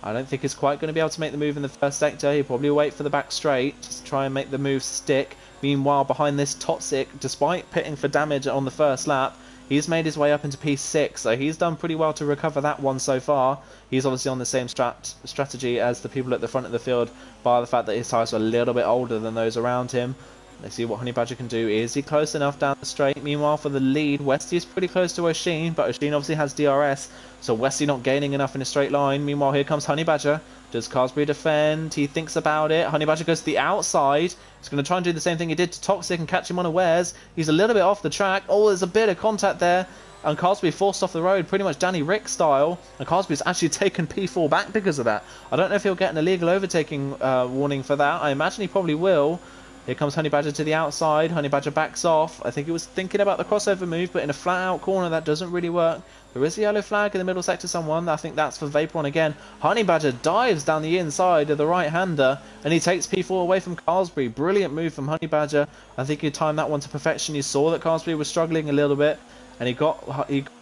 I don't think he's quite going to be able to make the move in the first sector. He'll probably wait for the back straight, just try and make the move stick. Meanwhile, behind this Toxic, despite pitting for damage on the first lap, he's made his way up into P6, so he's done pretty well to recover that one so far. He's obviously on the same strategy as the people at the front of the field, by the fact that his tyres are a little bit older than those around him. Let's see what Honey Badger can do. Is he close enough down the straight? Meanwhile, for the lead, Westy is pretty close to Oshin, but Oshin obviously has DRS, so Westy not gaining enough in a straight line. Meanwhile, here comes Honey Badger. Does Carsbury defend? He thinks about it. Honey Badger goes to the outside. He's going to try and do the same thing he did to Toxic and catch him unawares. He's a little bit off the track. Oh, there's a bit of contact there. And Carsbury forced off the road, pretty much Danny Rick style. And Carsbury's actually taken P4 back because of that. I don't know if he'll get an illegal overtaking warning for that. I imagine he probably will. Here comes Honey Badger to the outside. Honey Badger backs off. I think he was thinking about the crossover move, but in a flat-out corner, that doesn't really work. There is a yellow flag in the middle sector, someone. I think that's for Vaporon again. Honey Badger dives down the inside of the right-hander, and he takes P4 away from Carsbury. Brilliant move from Honey Badger. I think he timed that one to perfection. He saw that Carsbury was struggling a little bit, and he got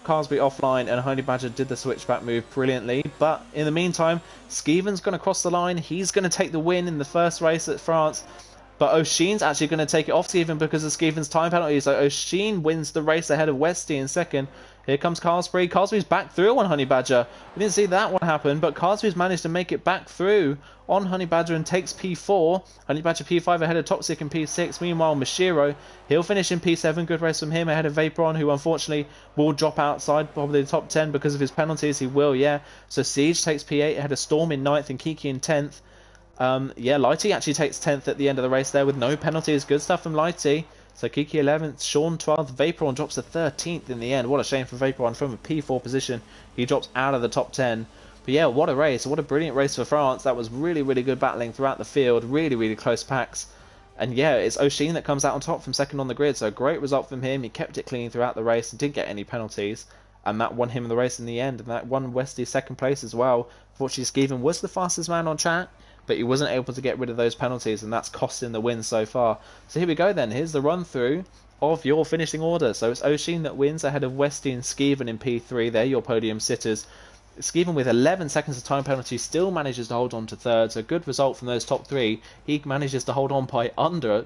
Carsbury offline, and Honey Badger did the switchback move brilliantly. But in the meantime, Skeven's going to cross the line. He's going to take the win in the first race at France. But O'Sheen's actually going to take it off Skeven because of Skeven's time penalty. So O'Sheen wins the race ahead of Westy in second. Here comes Carlsbury. Carlsbury's back through on Honey Badger. We didn't see that one happen, but Carlsbury's managed to make it back through on Honey Badger and takes P4. Honey Badger P5 ahead of Toxic in P6. Meanwhile, Mashiro, he'll finish in P7. Good race from him ahead of Vaporon, who unfortunately will drop outside probably the top 10 because of his penalties. He will, yeah. So Siege takes P8 ahead of Storm in 9th and Kiki in 10th. Yeah, Lighty actually takes 10th at the end of the race there with no penalties. Good stuff from Lighty. So Kiki 11th, Sean 12th, Vaporon drops to 13th in the end. What a shame for Vaporon from a P4 position. He drops out of the top 10. But yeah, what a race. What a brilliant race for France. That was really, really good battling throughout the field. Really, really close packs. And yeah, it's O'Sheen that comes out on top from second on the grid. So a great result from him. He kept it clean throughout the race and didn't get any penalties. And that won him the race in the end. And that won Westy second place as well. Fortunately, Skeven was the fastest man on track, but he wasn't able to get rid of those penalties, and that's costing the win so far. So here we go then. Here's the run-through of your finishing order. So it's O'Sheen that wins ahead of Westy and Skeven in P3. They're your podium sitters. Skeven with 11 seconds of time penalty still manages to hold on to third. So good result from those top three. He manages to hold on by under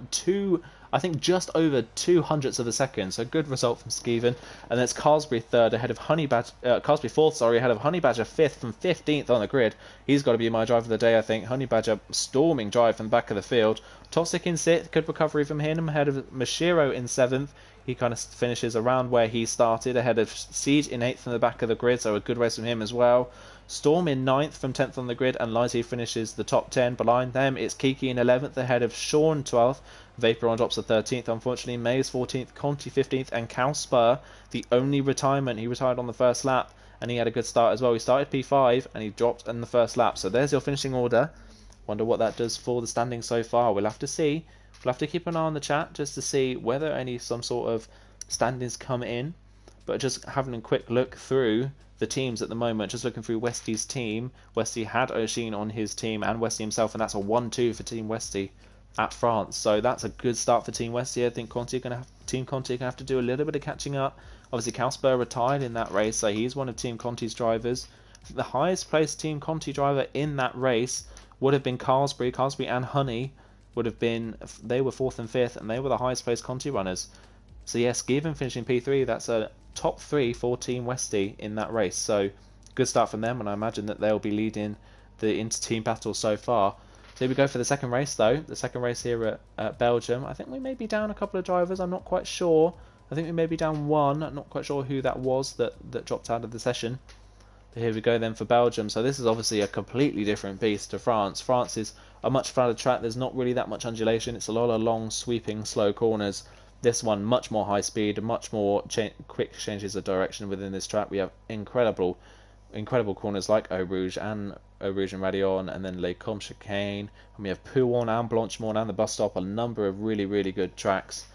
I think just over 200ths of a second. So good result from Skeven. And that's Carlsbury third ahead of Carlsbury fourth, sorry, ahead of Honey Badger fifth from 15th on the grid. He's got to be my driver of the day, I think. Honey Badger storming drive from the back of the field. Toxic in sixth, good recovery from him ahead of Mashiro in seventh. He kind of finishes around where he started ahead of Siege in 8th from the back of the grid, so a good race from him as well. Storm in 9th from 10th on the grid, and Lighty finishes the top 10. Behind them, it's Kiki in 11th ahead of Sean 12th. Vaporon drops to 13th, unfortunately. Mays 14th, Conti 15th, and Calspur, the only retirement. He retired on the first lap, and he had a good start as well. He started P5, and he dropped in the first lap. So there's your finishing order. Wonder what that does for the standings so far. We'll have to see. We'll have to keep an eye on the chat just to see whether some sort of standings come in. But just having a quick look through the teams at the moment, just looking through Westy's team. Westy had O'Sheen on his team and Westy himself, and that's a 1-2 for Team Westy at France. So that's a good start for Team Westy. I think Team Conti are going to have to do a little bit of catching up. Obviously, Calspur retired in that race, so he's one of Team Conti's drivers. I think the highest placed Team Conti driver in that race would have been Carlsbury. Carlsbury and Honey would have been, they were 4th and 5th, and they were the highest placed Conti runners. So yes, Skeven finishing P3, that's a top 3 for Team Westy in that race. So good start from them, and I imagine that they'll be leading the inter-team battle so far. So here we go for the second race though. The second race here at Belgium. I think we may be down a couple of drivers, I'm not quite sure. I think we may be down one, I'm not quite sure who that was that dropped out of the session. But here we go then for Belgium. So this is obviously a completely different beast to France. France is a much flatter track, there's not really that much undulation, it's a lot of long, sweeping, slow corners. This one, much more high speed, much more quick changes of direction within this track. We have incredible corners like Eau Rouge and Radion, and then Les Combes Chicane, and we have Pouon and Blanchemont and the bus stop. A number of really, really good tracks.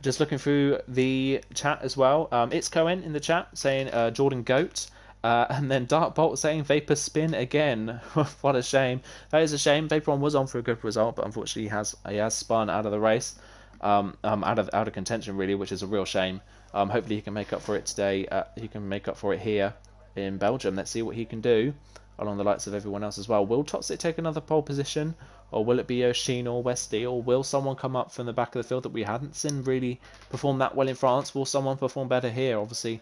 Just looking through the chat as well. It's Cohen in the chat saying Jordan Goat. And then Darkbolt saying Vapor Spin again. What a shame. That is a shame. Vaporon was on for a good result, but unfortunately he has spun out of the race. Out of contention really, which is a real shame. Hopefully he can make up for it today. He can make up for it here in Belgium. Let's see what he can do along the lights of everyone else as well. Will Toxic take another pole position, or will it be O'Sheen or Westy, or will someone come up from the back of the field that we hadn't seen really perform that well in France? Will someone perform better here? Obviously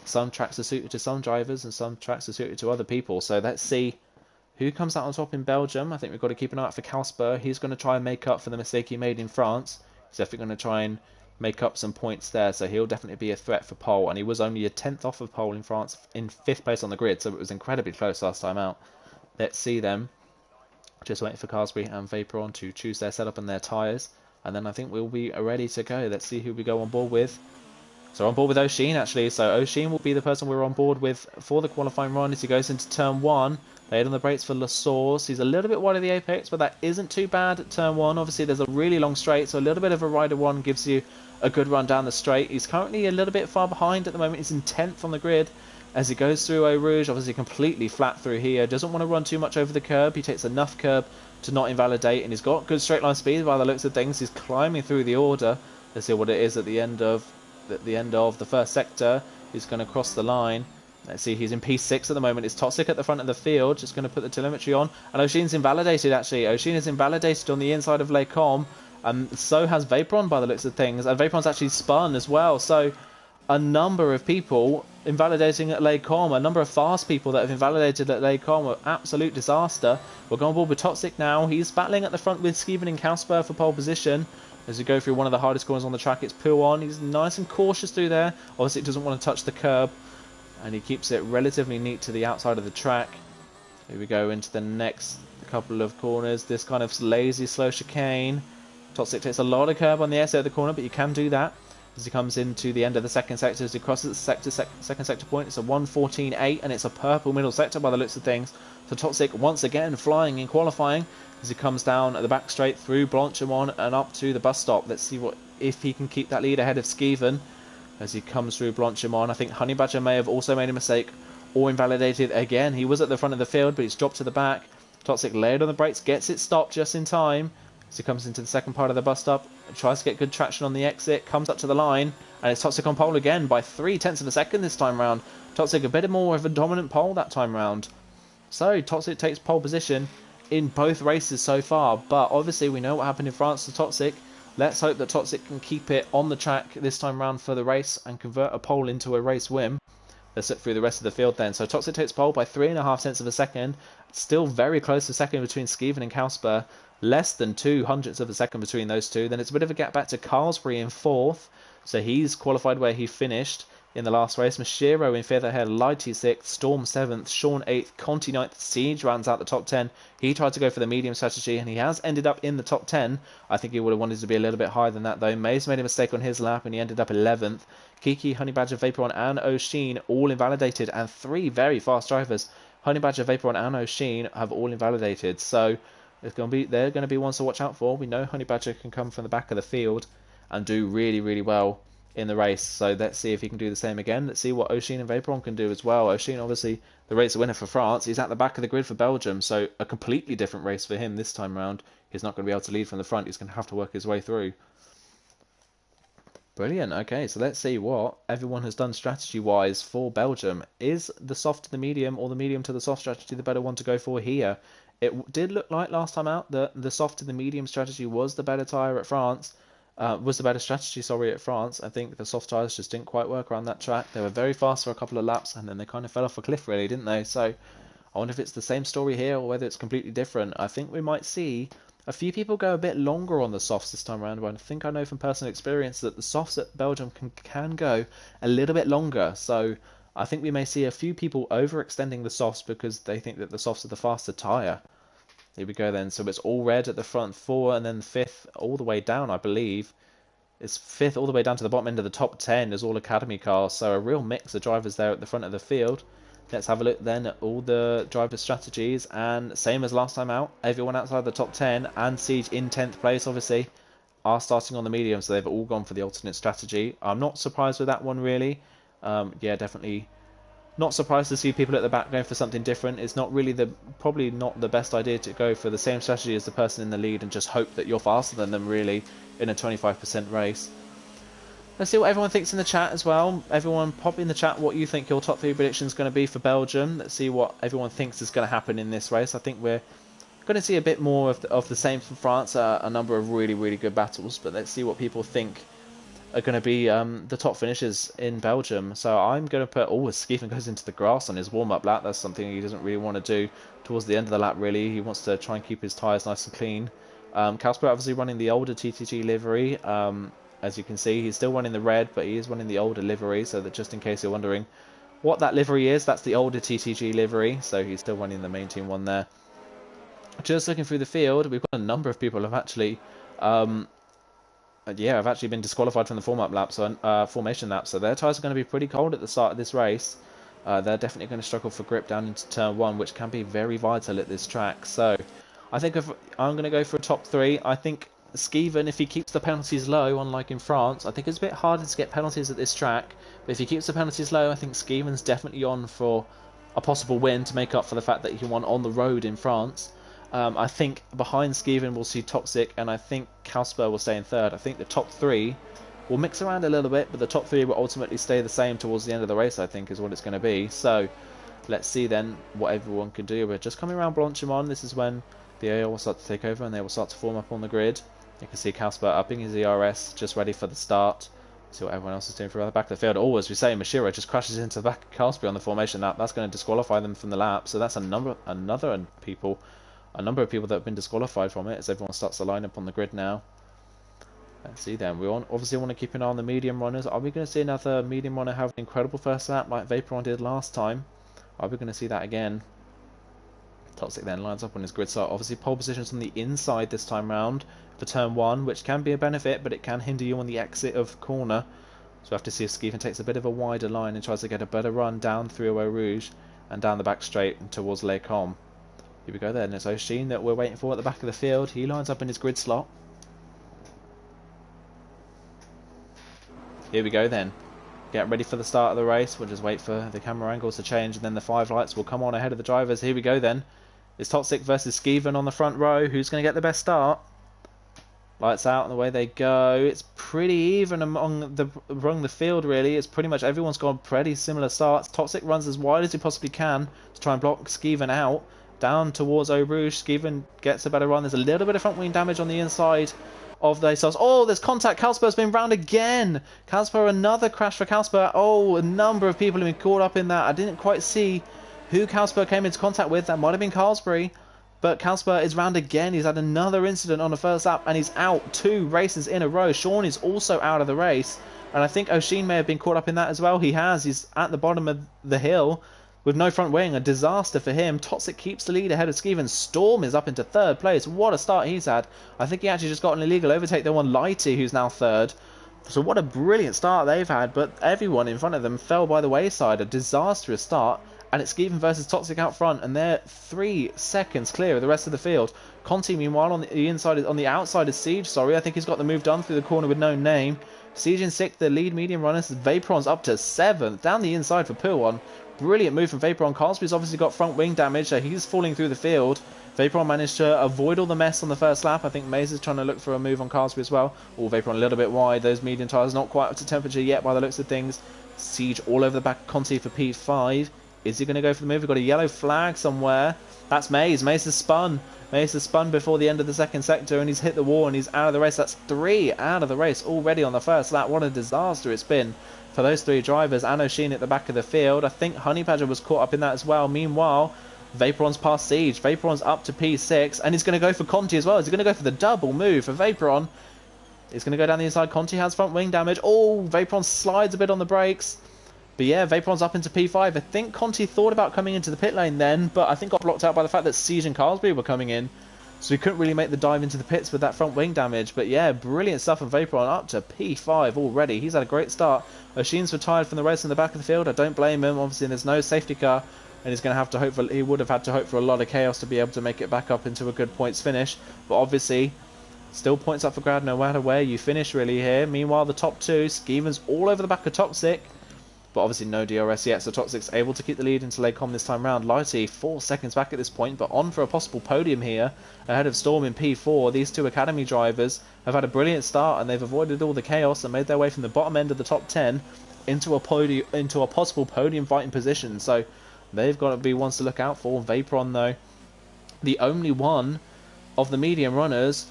some tracks are suited to some drivers and some tracks are suited to other people, so let's see who comes out on top in Belgium. I think we've got to keep an eye out for Calspur. He's going to try and make up for the mistake he made in France. He's definitely going to try and make up some points there, so he'll definitely be a threat for pole. And he was only a 10th off of pole in France, in 5th place on the grid, so it was incredibly close last time out. Let's see them. Just waiting for Carlsbury and Vaporon to choose their setup and their tyres, and then I think we'll be ready to go. Let's see who we go on board with. So on board with O'Sheen actually, so O'Sheen will be the person we're on board with for the qualifying run as he goes into turn 1. Laid on the brakes for La Source. He's a little bit wide of the apex, but that isn't too bad at turn 1. Obviously, there's a really long straight, so a little bit of a rider 1 gives you a good run down the straight. He's currently a little bit far behind at the moment. He's in 10th on the grid as he goes through Eau Rouge. Obviously, completely flat through here. Doesn't want to run too much over the curb. He takes enough curb to not invalidate, and he's got good straight line speed by the looks of things. He's climbing through the order. Let's see what it is at the end of the first sector. He's going to cross the line. Let's see, he's in P6 at the moment. It's Toxic at the front of the field, just going to put the telemetry on. And O'Sheen's invalidated, actually. O'Sheen is invalidated on the inside of Les Combes. So has Vaporon by the looks of things, and Vaporon's actually spun as well. So a number of people invalidating at Laycom, a number of fast people that have invalidated at Laycom, absolute disaster. We're going board with Toxic now. He's battling at the front with Skeeven and Kausper for pole position. As we go through one of the hardest corners on the track, it's Puon. He's nice and cautious through there. Obviously, he doesn't want to touch the curb, and he keeps it relatively neat to the outside of the track. Here we go into the next couple of corners. This kind of lazy, slow chicane. Toxic takes a lot of curb on the exit of the corner, but you can do that as he comes into the end of the second sector. As he crosses the second sector point, it's a 1:14.8, and it's a purple middle sector by the looks of things. So Toxic once again flying in qualifying as he comes down at the back straight through Blanchimont and up to the bus stop. Let's see if he can keep that lead ahead of Skeeven as he comes through Blanchimont. I think Honey Badger may have also made a mistake or invalidated again. He was at the front of the field, but he's dropped to the back. Toxic laid on the brakes, gets it stopped just in time as he comes into the second part of the bus stop, tries to get good traction on the exit, comes up to the line, and it's Toxic on pole again by 0.3 of a second this time round. Toxic a bit more of a dominant pole that time round. So Toxic takes pole position in both races so far, but obviously we know what happened in France to Toxic. Let's hope that Toxic can keep it on the track this time round for the race and convert a pole into a race win. Let's look through the rest of the field then. So Toxic takes pole by 3.5 of a second. Still very close to second between Skeeven and Kausper. Less than 0.02 of a second between those two. Then it's a bit of a gap back to Carlsbury in fourth. So he's qualified where he finished in the last race. Mashiro in fifth ahead, Lighty 6th, Storm 7th, Sean 8th, Conti 9th, Siege rounds out the top 10. He tried to go for the medium strategy and he has ended up in the top 10. I think he would have wanted to be a little bit higher than that though. Maze made a mistake on his lap and he ended up 11th. Kiki, Honey Badger, Vaporon and O'Sheen all invalidated, and 3 very fast drivers, Honey Badger, Vaporon and O'Sheen, have all invalidated. So they're going to be ones to watch out for. We know Honey Badger can come from the back of the field and do really, really well in the race. So let's see if he can do the same again. Let's see what O'Sheen and Vaporon can do as well. O'Sheen, obviously, the race winner for France. He's at the back of the grid for Belgium, so a completely different race for him this time round. He's not going to be able to lead from the front. He's going to have to work his way through. Brilliant. Okay, so let's see what everyone has done strategy-wise for Belgium. Is the soft to the medium or the medium to the soft strategy the better one to go for here? It did look like last time out that the soft to the medium strategy was the better tyre at France. Was the better strategy, sorry, at France. I think the soft tyres just didn't quite work around that track. They were very fast for a couple of laps, and then they kind of fell off a cliff, really, didn't they? So I wonder if it's the same story here or whether it's completely different. I think we might see a few people go a bit longer on the softs this time around, but I think I know from personal experience that the softs at Belgium can go a little bit longer. So I think we may see a few people overextending the softs because they think that the softs are the faster tyre. Here we go then. So it's all red at the front 4 and then 5th all the way down, I believe. It's 5th all the way down to the bottom end of the top 10 is all Academy cars. So a real mix of drivers there at the front of the field. Let's have a look then at all the driver strategies. And same as last time out, everyone outside the top 10 and Siege in 10th place, obviously, are starting on the medium. So they've all gone for the alternate strategy. I'm not surprised with that one, really. Yeah, definitely not surprised to see people at the back going for something different. It's not really probably not the best idea to go for the same strategy as the person in the lead and just hope that you're faster than them, really, in a 25% race. Let's see what everyone thinks in the chat as well. Everyone pop in the chat what you think your top 3 prediction is going to be for Belgium. Let's see what everyone thinks is going to happen in this race. I think we're going to see a bit more of the same from France. A number of really, really good battles. But let's see what people think are going to be the top finishes in Belgium. So I'm going to put... Oh, Skeeven goes into the grass on his warm-up lap. That's something he doesn't really want to do towards the end of the lap, really. He wants to try and keep his tyres nice and clean. Kausper obviously running the older TTG livery. As you can see, he's still running the red, but he is running the older livery, so that just in case you're wondering what that livery is, that's the older TTG livery, so he's still running the main team one there. Just looking through the field, we've got a number of people who have actually... I've actually been disqualified from the formation lap, so their tyres are going to be pretty cold at the start of this race. They're definitely going to struggle for grip down into turn 1, which can be very vital at this track. So I think if I'm going to go for a top 3. I think Skeeven, if he keeps the penalties low, unlike in France, I think it's a bit harder to get penalties at this track, but if he keeps the penalties low, I think Skeeven's definitely on for a possible win to make up for the fact that he won on the road in France. I think behind Skeeven we'll see Toxic, and I think Kausper will stay in third. I think the top 3 will mix around a little bit, but the top 3 will ultimately stay the same towards the end of the race, I think, is what it's going to be. So let's see then what everyone can do. We're just coming around Blanchimont. This is when the AO will start to take over and they will start to form up on the grid. You can see Kasper upping his ERS, just ready for the start. See what everyone else is doing for the back of the field. Oh, as we say, Mashiro just crashes into the back of Kasper on the formation lap. That's going to disqualify them from the lap. So that's a number of people that have been disqualified from it as everyone starts to line up on the grid now. Let's see then. We obviously want to keep an eye on the medium runners. Are we going to see another medium runner have an incredible first lap like Vaporon did last time? Are we going to see that again? Toxic then lines up on his grid start. Obviously pole positions on the inside this time round for turn 1, which can be a benefit, but it can hinder you on the exit of corner. So we have to see if Skeeven takes a bit of a wider line and tries to get a better run down through Eau Rouge and down the back straight towards Les Combes. Here we go then. It's Oshin that we're waiting for at the back of the field. He lines up in his grid slot. Here we go then. Get ready for the start of the race. We'll just wait for the camera angles to change and then the 5 lights will come on ahead of the drivers. Here we go then. It's Toxic versus Skeeven on the front row. Who's going to get the best start? Lights out and away they go. It's pretty even among the field really. It's pretty much everyone's got pretty similar starts. Toxic runs as wide as he possibly can to try and block Skeeven out. Down towards Eau Rouge. Skeeven gets a better run. There's a little bit of front wing damage on the inside of the cells. Oh, there's contact. Kasper's been round again. Kasper, another crash for Kasper. Oh, a number of people have been caught up in that. I didn't quite see who Kasper came into contact with. That might have been Carlsbury. But Kasper is round again. He's had another incident on the first lap and he's out 2 races in a row. Sean is also out of the race. And I think Oshin may have been caught up in that as well. He has. He's at the bottom of the hill with no front wing. A disaster for him. Toxic keeps the lead ahead of Skeeven. Storm is up into 3rd place. What a start he's had. I think he actually just got an illegal overtake there on Lighty, who's now 3rd. So what a brilliant start they've had. But everyone in front of them fell by the wayside. A disastrous start. And it's Skeeven versus Toxic out front, and they're 3 seconds clear of the rest of the field. Conti, meanwhile, on the outside is Siege. Sorry, I think he's got the move done through the corner with no name. Siege in 6th, the lead medium runners. Vaporon's up to 7th, down the inside for Puon. Brilliant move from Vaporon. Carlsby's obviously got front wing damage, so he's falling through the field. Vaporon managed to avoid all the mess on the first lap. I think Maze is trying to look for a move on Carlsby as well. Oh, Vaporon a little bit wide. Those medium tyres not quite up to temperature yet by the looks of things. Siege all over the back of Conti for P5. Is he going to go for the move? We've got a yellow flag somewhere. That's Maze. Maze has spun. Maze has spun before the end of the 2nd sector and he's hit the wall and he's out of the race. That's 3 out of the race already on the first lap. What a disaster it's been for those 3 drivers. And Oshin at the back of the field. I think Honey Badger was caught up in that as well. Meanwhile, Vaporon's past Siege. Vaporon's up to P6 and he's going to go for Conti as well. He's going to go for the double move for Vaporon. He's going to go down the inside. Conti has front wing damage. Oh, Vaporon slides a bit on the brakes. But yeah, Vaporon's up into P5. I think Conti thought about coming into the pit lane then, but I think got blocked out by the fact that Siege and Carlsbury were coming in. So he couldn't really make the dive into the pits with that front wing damage. But yeah, brilliant stuff from Vaporon, up to P5 already. He's had a great start. Oshin's retired from the race in the back of the field. I don't blame him. Obviously, there's no safety car, and he's going to have to hope for. He would have had to hope for a lot of chaos to be able to make it back up into a good points finish. But obviously, still points up for grab no matter where you finish really here. Meanwhile, the top 2, Skeeven's all over the back of Toxic. But obviously no DRS yet, so Toxic's able to keep the lead into Les Combes this time round. Lighty 4 seconds back at this point, but on for a possible podium here ahead of Storm in P4. These 2 Academy drivers have had a brilliant start and they've avoided all the chaos and made their way from the bottom end of the top 10 into a possible podium fighting position. So they've got to be ones to look out for. Vaporon though, the only one of the medium runners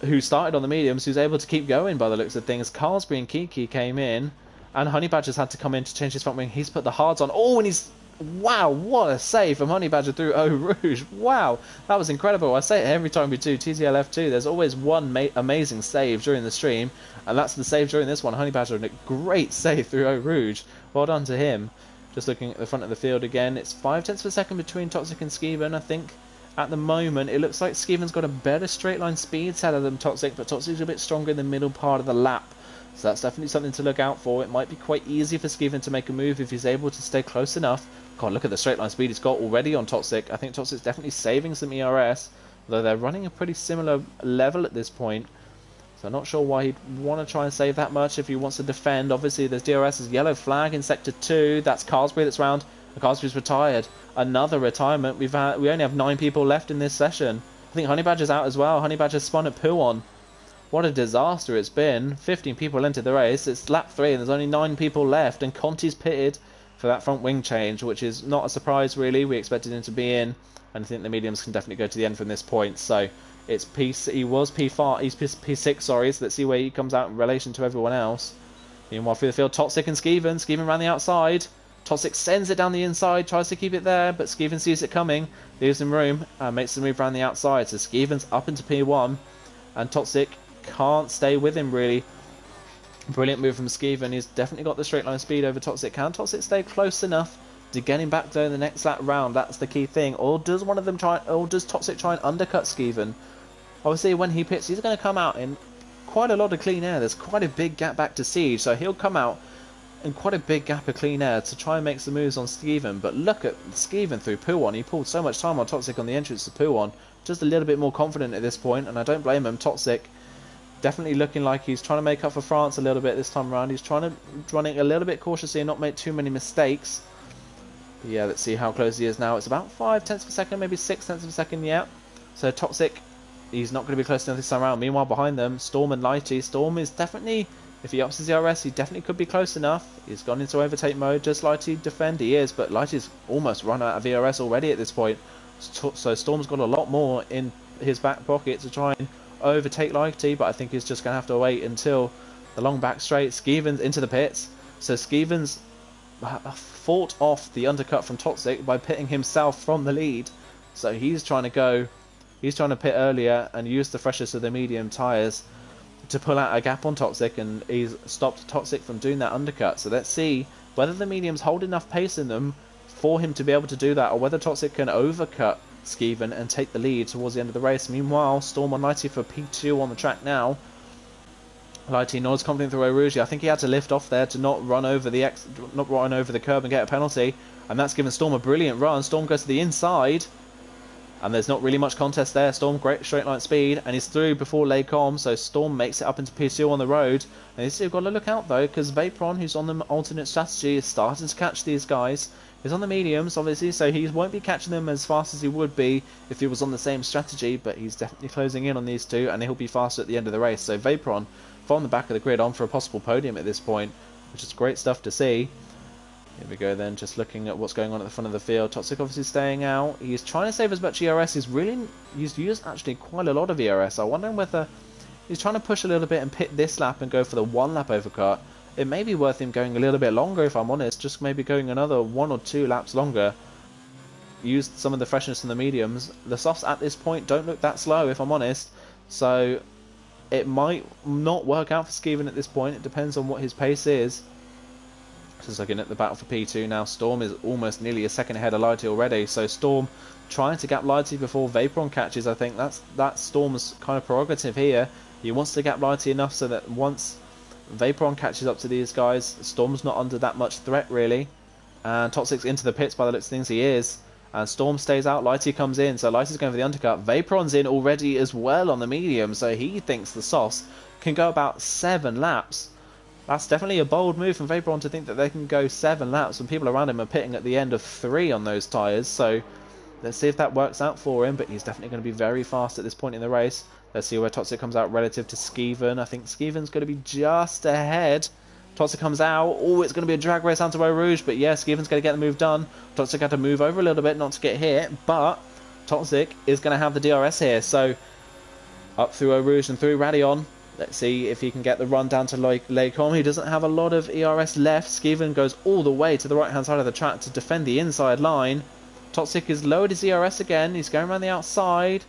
who started on the mediums who's able to keep going by the looks of things. Carlsbury and Kiki came in. And Honey Badger's had to come in to change his front wing. He's put the hards on. Oh, and he's... Wow, what a save from Honey Badger through Eau Rouge. Wow, that was incredible. I say it every time we do TTL F2. There's always one amazing save during the stream. And that's the save during this one. Honey Badger, a great save through Eau Rouge. Well done to him. Just looking at the front of the field again. It's 0.5 of a second between Toxic and Skeeven. I think at the moment it looks like Skeeven's got a better straight line speed setter than Toxic. But Toxic's a bit stronger in the middle part of the lap. So that's definitely something to look out for. It might be quite easy for Skeeven to make a move if he's able to stay close enough. God, look at the straight line speed he's got already on Toxic. I think Toxic's definitely saving some ERS, though they're running a pretty similar level at this point. So I'm not sure why he'd want to try and save that much if he wants to defend. Obviously, there's DRS's yellow flag in Sector 2. That's Carlsbury that's round. Carlsbury's retired. Another retirement. We only have 9 people left in this session. I think Honey Badger's out as well. Honey Badger's spun at Puon. What a disaster it's been. 15 people entered the race. It's lap 3 and there's only 9 people left. And Conti's pitted for that front wing change, which is not a surprise really. We expected him to be in. And I think the mediums can definitely go to the end from this point. So It's he was P5, he's P6, sorry, so let's see where he comes out in relation to everyone else. Meanwhile, through the field, Toxic and Skeven around the outside. Toxic sends it down the inside, tries to keep it there, but Skeven sees it coming, leaves him room, and makes the move around the outside. So Skeven's up into P1, and Toxic can't stay with him, really. Brilliant move from Skeven. He's definitely got the straight line speed over Toxic. Can Toxic stay close enough to get him back there in the next lap round? That's the key thing. Or does one of them try, or does Toxic try and undercut Skeven? Obviously, when he pits, he's going to come out in quite a lot of clean air. There's quite a big gap back to Siege, so he'll come out in quite a big gap of clean air to try and make some moves on Skeven. But look at Skeven through P1. He pulled so much time on Toxic on the entrance to P1. Just a little bit more confident at this point, and I don't blame him. Toxic definitely looking like he's trying to make up for France a little bit this time around. He's trying to running a little bit cautiously and not make too many mistakes. But yeah, let's see how close he is now. It's about 5 tenths of a second, maybe 6 tenths of a second, yeah. So Toxic, he's not going to be close enough this time around. Meanwhile, behind them, Storm and Lighty. Storm is definitely, if he ups his DRS, he definitely could be close enough. He's gone into overtake mode. Does Lighty defend? He is, but Lighty's almost run out of VRS already at this point. So Storm's got a lot more in his back pocket to try and overtake Lighty, but I think he's just going to have to wait until the long back straight. Skeven's into the pits. So Skeven's fought off the undercut from Toxic by pitting himself from the lead. So he's trying to pit earlier and use the freshness of the medium tyres to pull out a gap on Toxic, and he's stopped Toxic from doing that undercut. So let's see whether the mediums hold enough pace in them for him to be able to do that, or whether Toxic can overcut Skeven and take the lead towards the end of the race. Meanwhile, Storm on Lighty for P2 on the track now. Lighty nods confident through Rouge. I think he had to lift off there to not run over the curb and get a penalty, and that's given Storm a brilliant run. Storm goes to the inside, and there's not really much contest there. Storm, great straight line speed, and he's through before Laycom, so Storm makes it up into P2 on the road. And he's still got to look out though, because Vaporon, who's on the alternate strategy, is starting to catch these guys. He's on the mediums, obviously, so he won't be catching them as fast as he would be if he was on the same strategy, but he's definitely closing in on these two, and he'll be faster at the end of the race. So Vaporon, from the back of the grid, on for a possible podium at this point, which is great stuff to see. Here we go then, just looking at what's going on at the front of the field. Toxic obviously staying out. He's trying to save as much ERS. He's used actually quite a lot of ERS. I'm wondering whether he's trying to push a little bit and pit this lap and go for the 1 lap overcut. It may be worth him going a little bit longer, if I'm honest, just maybe going another 1 or 2 laps longer. Used some of the freshness in the mediums. The softs at this point don't look that slow, if I'm honest, so it might not work out for Skeven at this point. It depends on what his pace is. Just looking at the battle for P2 now, Storm is almost nearly a second ahead of Lighty already, so Storm trying to gap Lighty before Vaporon catches. I think that's Storm's kind of prerogative here. He wants to gap Lighty enough so that once Vaporon catches up to these guys, Storm's not under that much threat really. And Toxic's into the pits by the looks of things, he is. And Storm stays out, Lighty comes in, so Lighty's going for the undercut. Vaporon's in already as well on the medium, so he thinks the Sauce can go about 7 laps. That's definitely a bold move from Vaporon to think that they can go 7 laps when people around him are pitting at the end of 3 on those tyres. So let's see if that works out for him, but he's definitely going to be very fast at this point in the race. Let's see where Toxic comes out relative to Skeven. I think Skeven's going to be just ahead. Toxic comes out. Oh, it's going to be a drag race down to Eau Rouge, but yeah, Skeven's going to get the move done. Toxic had to move over a little bit not to get hit, but Toxic is going to have the DRS here. So up through Eau Rouge and through Radion. Let's see if he can get the run down to Laycom. He doesn't have a lot of ERS left. Skeven goes all the way to the right-hand side of the track to defend the inside line. Toxic has lowered his ERS again. He's going around the outside.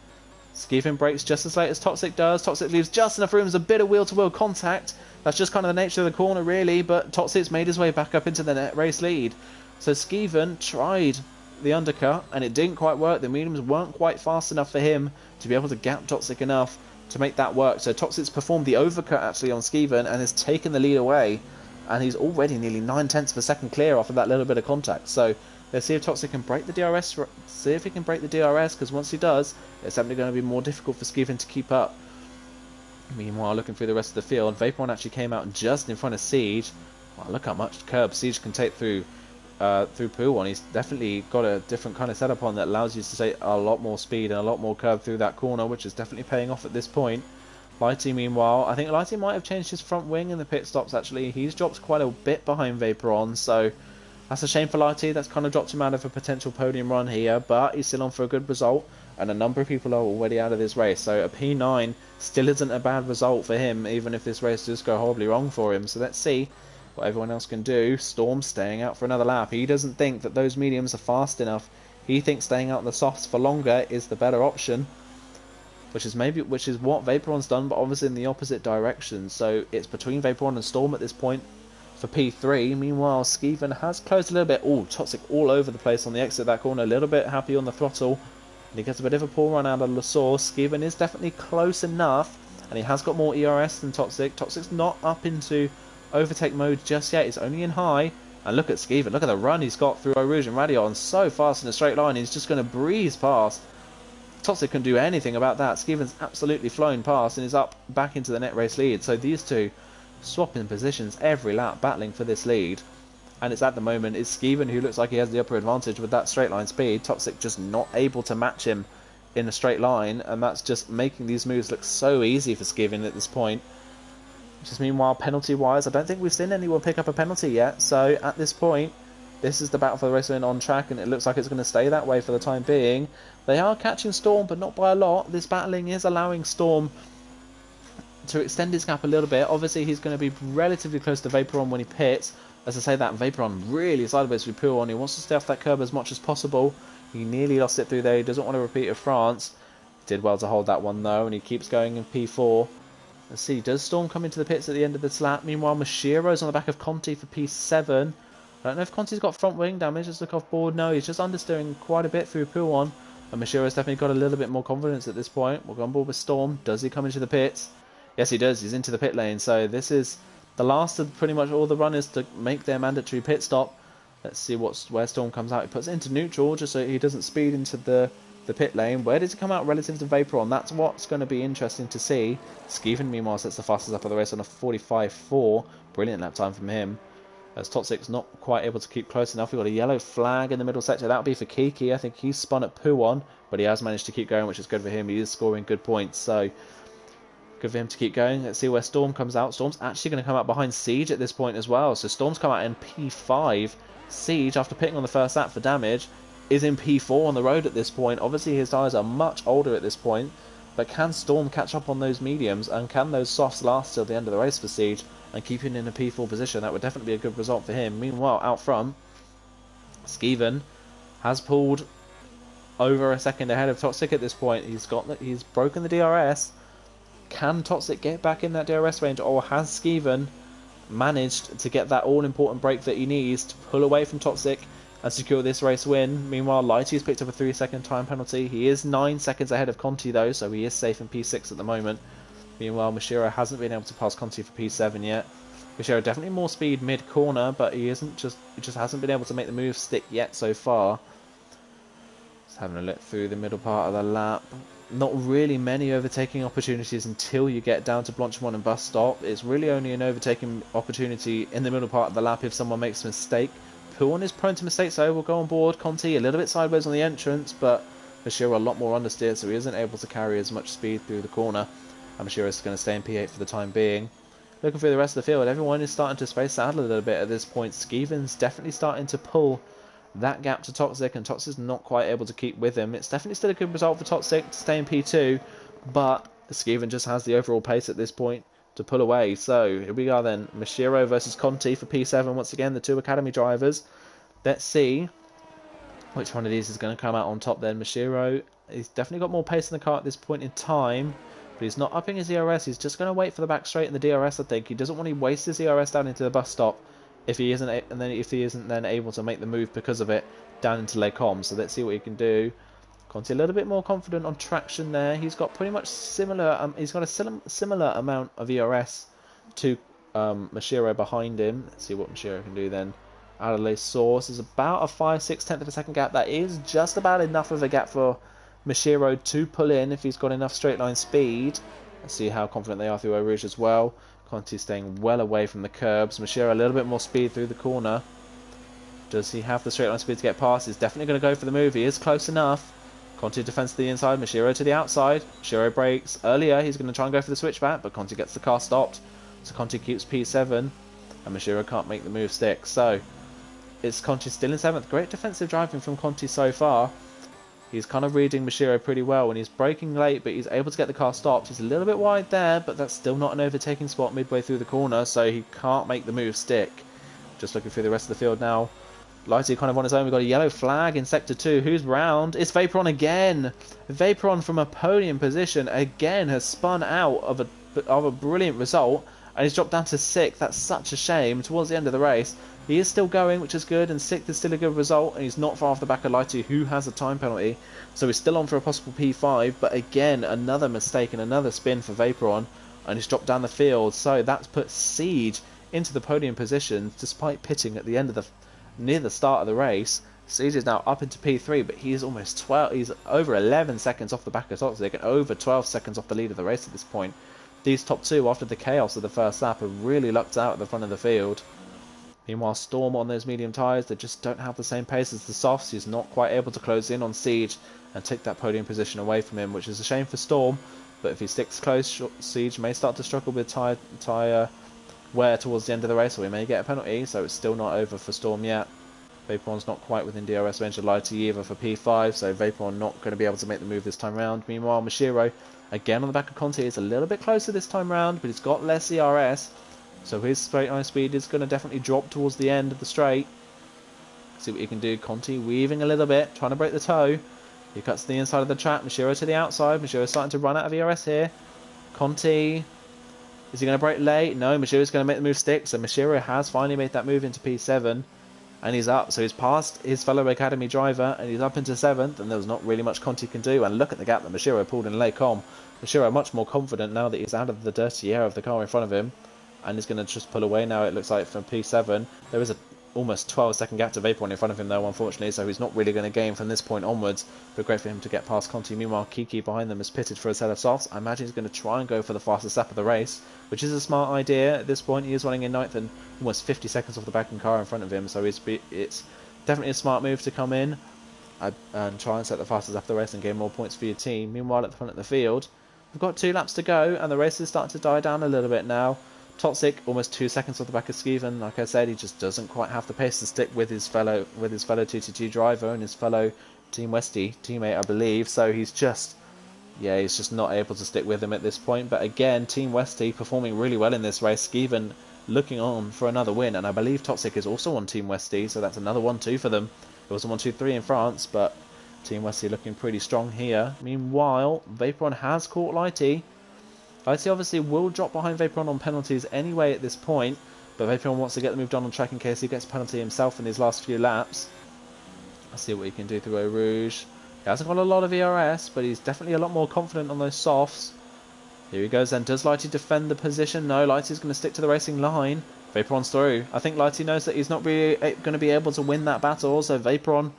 Skeven brakes just as late as Toxic does. Toxic leaves just enough room. There's a bit of wheel-to-wheel contact. That's just kind of the nature of the corner, really. But Toxic's made his way back up into the net race lead. So Skeven tried the undercut, and it didn't quite work. The mediums weren't quite fast enough for him to be able to gap Toxic enough to make that work. So Toxic's performed the overcut actually on Skeven and has taken the lead away, and he's already nearly 9 tenths of a second clear off of that little bit of contact. So let's see if Toxic can break the DRS. See if he can break the DRS, because once he does, it's definitely going to be more difficult for Skeven to keep up. Meanwhile, looking through the rest of the field, Vaporon actually came out just in front of Siege. Wow, look how much curb Siege can take through P1. He's definitely got a different kind of setup on that allows you to take a lot more speed and a lot more curve through that corner, which is definitely paying off at this point. Lighty, meanwhile, I think Lighty might have changed his front wing in the pit stops actually. He's dropped quite a bit behind Vaporon, so that's a shame for Lighty. That's kind of dropped him out of a potential podium run here, but he's still on for a good result. and a number of people are already out of this race. So a P9 still isn't a bad result for him, even if this race does go horribly wrong for him. So let's see what everyone else can do. Storm staying out for another lap. He doesn't think that those mediums are fast enough. He thinks staying out in the softs for longer is the better option, which is what Vaporon's done, but obviously in the opposite direction. So it's between Vaporon and Storm at this point for P3. Meanwhile, Skeven has closed a little bit. Oh, Toxic all over the place on the exit of that corner. A little bit happy on the throttle. And he gets a bit of a poor run out of Lasour. Skeven is definitely close enough, and he has got more ERS than Toxic. Toxic's not up into overtake mode just yet. He's only in high. And look at Skeven. Look at the run he's got through Eau Rouge and Radion. So fast in a straight line. He's just going to breeze past. Toxic can do anything about that. Skeven's absolutely flown past and is up back into the net race lead. So these two swapping positions every lap, battling for this lead. And it's at the moment, it's Skeven who looks like he has the upper advantage with that straight line speed. Toxic just not able to match him in a straight line, and that's just making these moves look so easy for Skeven at this point. Just meanwhile, penalty-wise, I don't think we've seen anyone pick up a penalty yet. So at this point, this is the battle for the race win on track, and it looks like it's going to stay that way for the time being. They are catching Storm, but not by a lot. This battling is allowing Storm to extend his gap a little bit. Obviously, he's going to be relatively close to Vaporon when he pits. As I say, that Vaporon really sideways with Pouon. He wants to stay off that curb as much as possible. He nearly lost it through there. He doesn't want to repeat of France. Did well to hold that one, though, and he keeps going in P4. Let's see, does Storm come into the pits at the end of this lap? Meanwhile, Mashiro's on the back of Conti for P7. I don't know if Conti's got front wing damage. Let's look off board. No, he's just understeering quite a bit through Pouon. And Mashiro's definitely got a little bit more confidence at this point. We'll go on board with Storm. Does he come into the pits? Yes, he does. He's into the pit lane. So this is the last of pretty much all the runners to make their mandatory pit stop. Let's see where Storm comes out. He puts it into neutral just so he doesn't speed into the pit lane. Where does he come out relative to Vaporon? That's what's going to be interesting to see. Skeven, meanwhile, sets the fastest up of the race on a 45.4. Brilliant lap time from him. As Toxic's not quite able to keep close enough. We've got a yellow flag in the middle sector. That'll be for Kiki. I think he's spun at Pouon, but he has managed to keep going, which is good for him. He is scoring good points, so good for him to keep going. Let's see where Storm comes out. Storm's actually going to come out behind Siege at this point as well. So Storm's come out in P5. Siege, after pitting on the first lap for damage, is in P4 on the road at this point. Obviously, his tyres are much older at this point, but can Storm catch up on those mediums, and can those softs last till the end of the race for Siege and keep him in a P4 position? That would definitely be a good result for him. Meanwhile, out front, Skeven has pulled over a second ahead of Toxic at this point. He's broken the DRS. Can Toxic get back in that DRS range, or has Skeven managed to get that all-important break that he needs to pull away from Toxic and secure this race win? Meanwhile, Lighty's picked up a 3-second time penalty. He is 9 seconds ahead of Conti though, so he is safe in P6 at the moment. Meanwhile, Mashiro hasn't been able to pass Conti for P7 yet. Mashiro definitely more speed mid-corner, but he just hasn't been able to make the move stick yet so far. Just having a look through the middle part of the lap. Not really many overtaking opportunities until you get down to Blanchimont and bus stop. It's really only an overtaking opportunity in the middle part of the lap if someone makes a mistake. Pouon is prone to mistakes, so we'll go on board. Conti a little bit sideways on the entrance, but Mashiro a lot more understeer, so he isn't able to carry as much speed through the corner. And Mashiro is going to stay in P8 for the time being. Looking through the rest of the field, everyone is starting to space out a little bit at this point. Skeven's definitely starting to pull that gap to Toxic, and Toxic's not quite able to keep with him. It's definitely still a good result for Toxic to stay in P2, but Skeven just has the overall pace at this point to pull away. So here we are then, Mashiro versus Conti for P7 once again, the two academy drivers. Let's see which one of these is going to come out on top then. Mashiro, he's definitely got more pace in the car at this point in time, but he's not upping his ERS. He's just going to wait for the back straight in the DRS, I think. He doesn't want to waste his ERS down into the bus stop if he isn't then able to make the move because of it down into Les Combes. So let's see what he can do. Conti a little bit more confident on traction there. He's got pretty much similar. He's got a similar amount of ERS to Mashiro behind him. Let's see what Mashiro can do then. Out of Les Source is about a 5/6 tenth of a second gap. That is just about enough of a gap for Mashiro to pull in if he's got enough straight line speed. Let's see how confident they are through Eau Rouge as well. Conti staying well away from the curbs. Mashiro a little bit more speed through the corner. Does he have the straight line speed to get past? He's definitely going to go for the move. He is close enough. Conti defends to the inside. Mashiro to the outside. Mashiro brakes earlier. He's going to try and go for the switchback, but Conti gets the car stopped. So Conti keeps P7, and Mashiro can't make the move stick. So it's Conti still in 7th. Great defensive driving from Conti so far. He's kind of reading Mashiro pretty well, and he's braking late, but he's able to get the car stopped. He's a little bit wide there, but that's still not an overtaking spot midway through the corner, so he can't make the move stick. Just looking through the rest of the field now. Lighty kind of on his own. We've got a yellow flag in Sector 2. Who's round? It's Vaporon again. Vaporon from a podium position again has spun out of a brilliant result, and he's dropped down to 6th. That's such a shame towards the end of the race. He is still going, which is good, and 6th is still a good result, and he's not far off the back of Lighty, who has a time penalty. So he's still on for a possible P5, but again, another mistake and another spin for Vaporon, and he's dropped down the field. So that's put Siege into the podium position, despite pitting at the end of near the start of the race. Siege is now up into P3, but he's almost 12. He's over 11 seconds off the back of Toxic, and over 12 seconds off the lead of the race at this point. These top two, after the chaos of the first lap, have really lucked out at the front of the field. Meanwhile, Storm on those medium tyres, they just don't have the same pace as the softs. He's not quite able to close in on Siege and take that podium position away from him, which is a shame for Storm. But if he sticks close, Siege may start to struggle with tyre wear towards the end of the race, or he may get a penalty, so it's still not over for Storm yet. Vaporon's not quite within DRS range of Lighty either for P5, so Vaporon not going to be able to make the move this time round. Meanwhile, Mashiro, again on the back of Conti, is a little bit closer this time round, but he's got less ERS, so his straight line speed is going to definitely drop towards the end of the straight. See what he can do. Conti weaving a little bit, trying to break the toe. He cuts to the inside of the track. Mashiro to the outside. Mashiro's starting to run out of ERS here. Conti, is he going to break late? No, Mashiro's going to make the move stick. So Mashiro has finally made that move into P7. And he's up. So he's passed his fellow Academy driver. And he's up into 7th. And there was not really much Conti can do. And look at the gap that Mashiro pulled in Lecom. Mashiro much more confident now that he's out of the dirty air of the car in front of him. And he's going to just pull away now, it looks like, from P7. There is a almost 12-second gap to Vaporon in front of him, though, unfortunately, so he's not really going to gain from this point onwards. But great for him to get past Conti. Meanwhile, Kiki behind them is pitted for a set of softs. I imagine he's going to try and go for the fastest lap of the race, which is a smart idea. At this point, he is running in 9th and almost 50 seconds off the back of the car in front of him, so it's definitely a smart move to come in and try and set the fastest lap of the race and gain more points for your team. Meanwhile, at the front of the field, we've got 2 laps to go, and the race is starting to die down a little bit now. Toxic almost 2 seconds off the back of Skeven. Like I said, he just doesn't quite have the pace to stick with his fellow TTG driver and his fellow Team Westy teammate, I believe. So he's just not able to stick with him at this point. But again, Team Westy performing really well in this race. Skeven looking on for another win, and I believe Toxic is also on Team Westy, so that's another 1-2 for them. It was a 1-2-3 in France, but Team Westy looking pretty strong here. Meanwhile, Vaporon has caught Lighty. Lighty obviously will drop behind Vaporon on penalties anyway at this point, but Vaporon wants to get the move done on track in case he gets a penalty himself in his last few laps. Let's see what he can do through Eau Rouge. He hasn't got a lot of ERS, but he's definitely a lot more confident on those softs. Here he goes then. Does Lighty defend the position? No, Lighty's going to stick to the racing line. Vaporon's through. I think Lighty knows that he's not really going to be able to win that battle, so Vaporon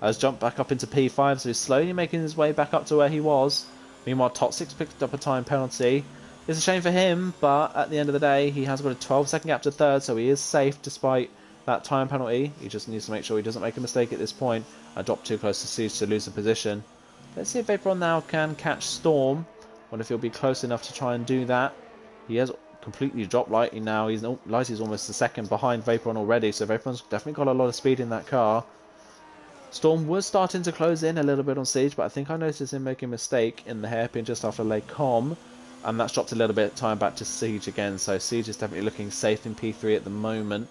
has jumped back up into P5, so he's slowly making his way back up to where he was. Meanwhile, Toxic's picked up a time penalty. It's a shame for him, but at the end of the day, he has got a 12-second gap to 3rd, so he is safe despite that time penalty. He just needs to make sure he doesn't make a mistake at this point. I dropped too close to Siege to lose the position. Let's see if Vaporon now can catch Storm. Wonder if he'll be close enough to try and do that. He has completely dropped Lighty now. Lighty's almost a second behind Vaporon already, so Vaporon's definitely got a lot of speed in that car. Storm was starting to close in a little bit on Siege, but I think I noticed him making a mistake in the hairpin just after Lecom. And that's dropped a little bit of time back to Siege again, so Siege is definitely looking safe in P3 at the moment.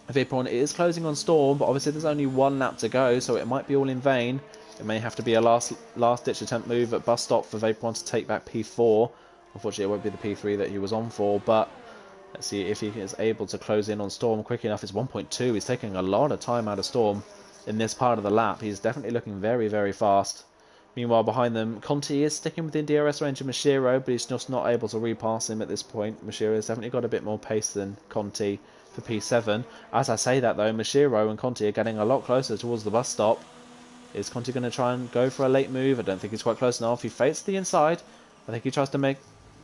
Vaporon is closing on Storm, but obviously there's only 1 lap to go, so it might be all in vain. It may have to be a last-ditch attempt move at bus stop for Vaporon to take back P4. Unfortunately, it won't be the P3 that he was on for, but let's see if he is able to close in on Storm quick enough. It's 1.2. He's taking a lot of time out of Storm in this part of the lap. He's definitely looking very, very fast. Meanwhile, behind them, Conti is sticking within DRS range of Mashiro, but he's just not able to repass him at this point. Mashiro's definitely got a bit more pace than Conti for P7. As I say that, though, Mashiro and Conti are getting a lot closer towards the bus stop. Is Conti going to try and go for a late move? I don't think he's quite close enough. He fates the inside. I think he tries to make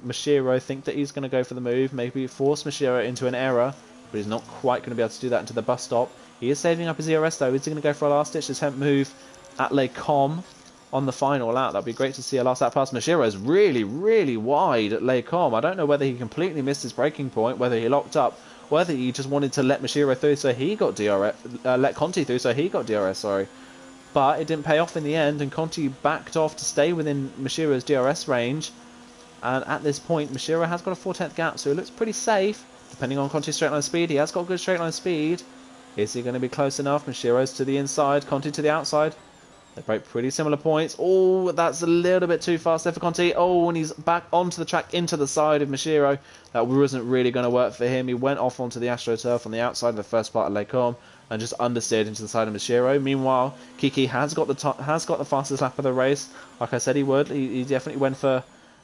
Mashiro think that he's going to go for the move, maybe force Mashiro into an error, but he's not quite going to be able to do that into the bus stop. He is saving up his ERS, though. Is he going to go for a last-ditch attempt move at Lecom on the final lap? That'd be great to see a last lap pass. Mashiro is really, really wide at Lecom. I don't know whether he completely missed his braking point, whether he locked up, whether he just wanted to let Mashiro through so he got DRS, let Conti through so he got DRS, sorry. but it didn't pay off in the end, and Conti backed off to stay within Mashiro's DRS range. And at this point, Mashiro has got a 4/10 gap, so it looks pretty safe, depending on Conti's straight line speed. He has got good straight line speed. Is he going to be close enough? Mashiro's to the inside, Conti to the outside. They break pretty similar points. Oh, that's a little bit too fast there for Conti. Oh, and he's back onto the track, into the side of Mashiro. That wasn't really going to work for him. He went off onto the AstroTurf on the outside of the first part of Lecom and just understeered into the side of Mashiro. Meanwhile, Kiki has got the fastest lap of the race. Like I said he would. He definitely went for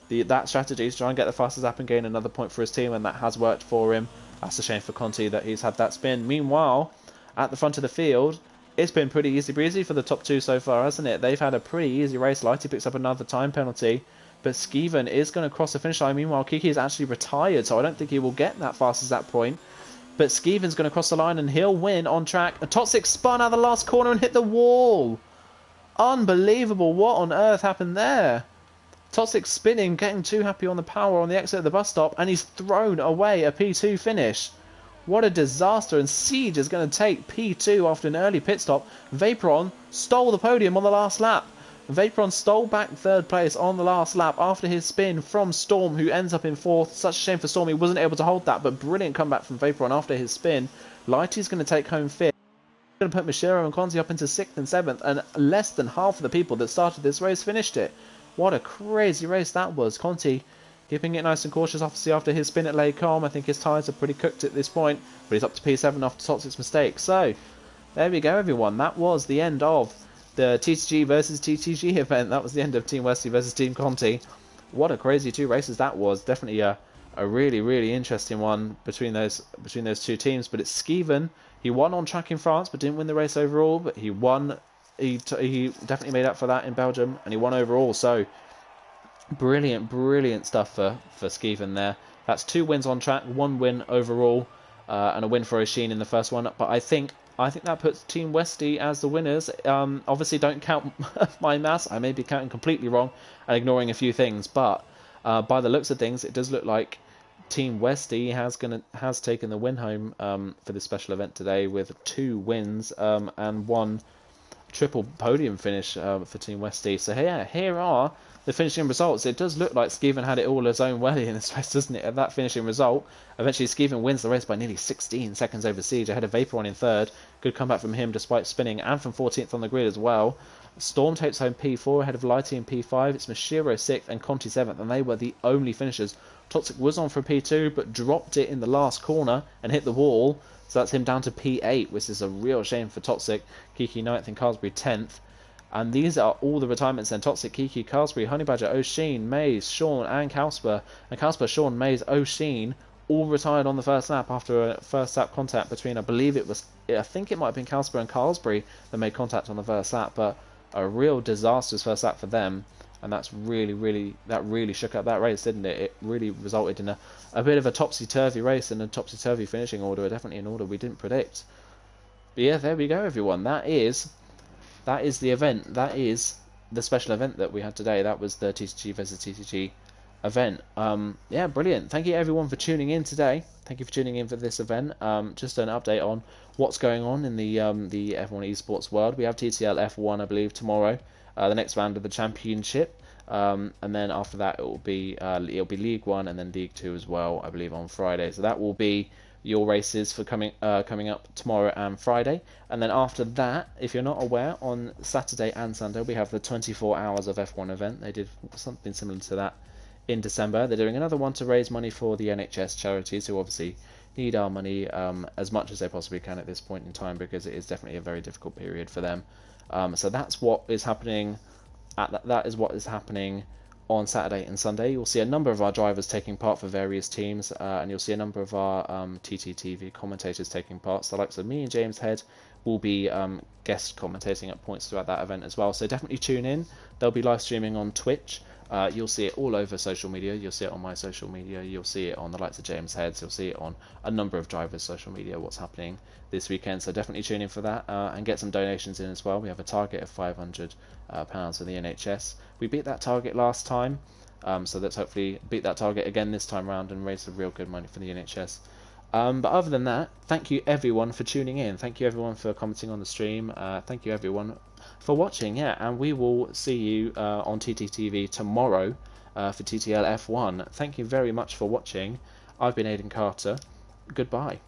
that strategy to try and get the fastest lap and gain another point for his team, and that has worked for him. That's a shame for Conti that he's had that spin. Meanwhile, at the front of the field, it's been pretty easy breezy for the top two so far, hasn't it? They've had a pretty easy race. Lighty picks up another time penalty, but Skeven is going to cross the finish line. Meanwhile, Kiki is actually retired, so I don't think he will get that fast as that point. But Skeven's going to cross the line and he'll win on track. A Toxic spun out of the last corner and hit the wall. Unbelievable. What on earth happened there? Toxic spinning, getting too happy on the power on the exit of the bus stop, and he's thrown away a P2 finish. What a disaster, and Siege is going to take P2 after an early pit stop. Vaporon stole the podium on the last lap. Vaporon stole back third place on the last lap after his spin from Storm, who ends up in fourth. Such a shame for Storm, he wasn't able to hold that, but brilliant comeback from Vaporon after his spin. Lighty's going to take home fifth. Going to put Mashiro and Conti up into 6th and 7th, and less than half of the people that started this race finished it. What a crazy race that was. Conti keeping it nice and cautious, obviously, after his spin at Lecom. I think his tyres are pretty cooked at this point, but he's up to P7 after Toxic's mistake. So, there we go, everyone. That was the end of the TTG versus TTG event. That was the end of Team Westy versus Team Conti. What a crazy 2 races that was. Definitely a really, really interesting one between those 2 teams. But it's Skeven. He won on track in France, but didn't win the race overall. But he won. He definitely made up for that in Belgium, and he won overall. So, brilliant stuff for Skeven there. That's 2 wins on track, 1 win overall, and a win for Oshin in the first one. But I think that puts Team Westy as the winners. Obviously, don't count my maths. I may be counting completely wrong and ignoring a few things, but by the looks of things, it does look like Team Westy has taken the win home for this special event today with 2 wins and 1 triple podium finish for Team Westy. So yeah, here are the finishing results. It does look like Skeven had it all his own way in this race, doesn't it? At that finishing result, eventually Skeven wins the race by nearly 16 seconds over Siege, ahead of Vaporon in 3rd. Good comeback from him despite spinning, and from 14th on the grid as well. Storm takes home P4 ahead of Lighty in P5. It's Mashiro 6th and Conti 7th, and they were the only finishers. Toxic was on for P2, but dropped it in the last corner and hit the wall. So that's him down to P8, which is a real shame for Toxic. Kiki 9th and Carsbury 10th. And these are all the retirements then. Toxic, Kiki, Carsbury, Honeybadger, Oshin, Maze, Sean and Kausper. And Kausper, Sean, Maze, Oshin all retired on the first lap after a first lap contact between, I think it might have been Kausper and Carsbury that made contact on the first lap. But a real disastrous first lap for them. And that really shook up that race, didn't it? It really resulted in a bit of a topsy-turvy race and a topsy-turvy finishing order, definitely an order we didn't predict. But yeah, there we go, everyone. That is the event. That is the special event that we had today. That was the TTG versus TTG event. Yeah, brilliant. Thank you everyone for tuning in today. Thank you for tuning in for this event. Just an update on what's going on in the F1 esports world. We have TTL F1, I believe, tomorrow. The next round of the championship, and then after that it will be League 1 and then League 2 as well, I believe, on Friday. So that will be your races for coming up tomorrow and Friday. And then after that, if you're not aware, on Saturday and Sunday we have the 24 hours of F1 event. They did something similar to that in December. They're doing another one to raise money for the NHS charities, who obviously need our money as much as they possibly can at this point in time, because it is definitely a very difficult period for them. So that's what is happening. That is what is happening on Saturday and Sunday. You'll see a number of our drivers taking part for various teams, and you'll see a number of our TTTV commentators taking part. So the likes of me and James Head will be guest commentating at points throughout that event as well. So definitely tune in. They'll be live streaming on Twitch. You'll see it all over social media. You'll see it on my social media. You'll see it on the likes of James Heads. You'll see it on a number of drivers' social media, what's happening this weekend. So definitely tune in for that, and get some donations in as well. We have a target of £500 for the NHS. We beat that target last time, so let's hopefully beat that target again this time round and raise some real good money for the NHS. But other than that, thank you everyone for tuning in. Thank you everyone for commenting on the stream. Thank you everyone for watching. Yeah, and we will see you on TTTV tomorrow for TTL F1. Thank you very much for watching. I've been Aidan Carter. Goodbye.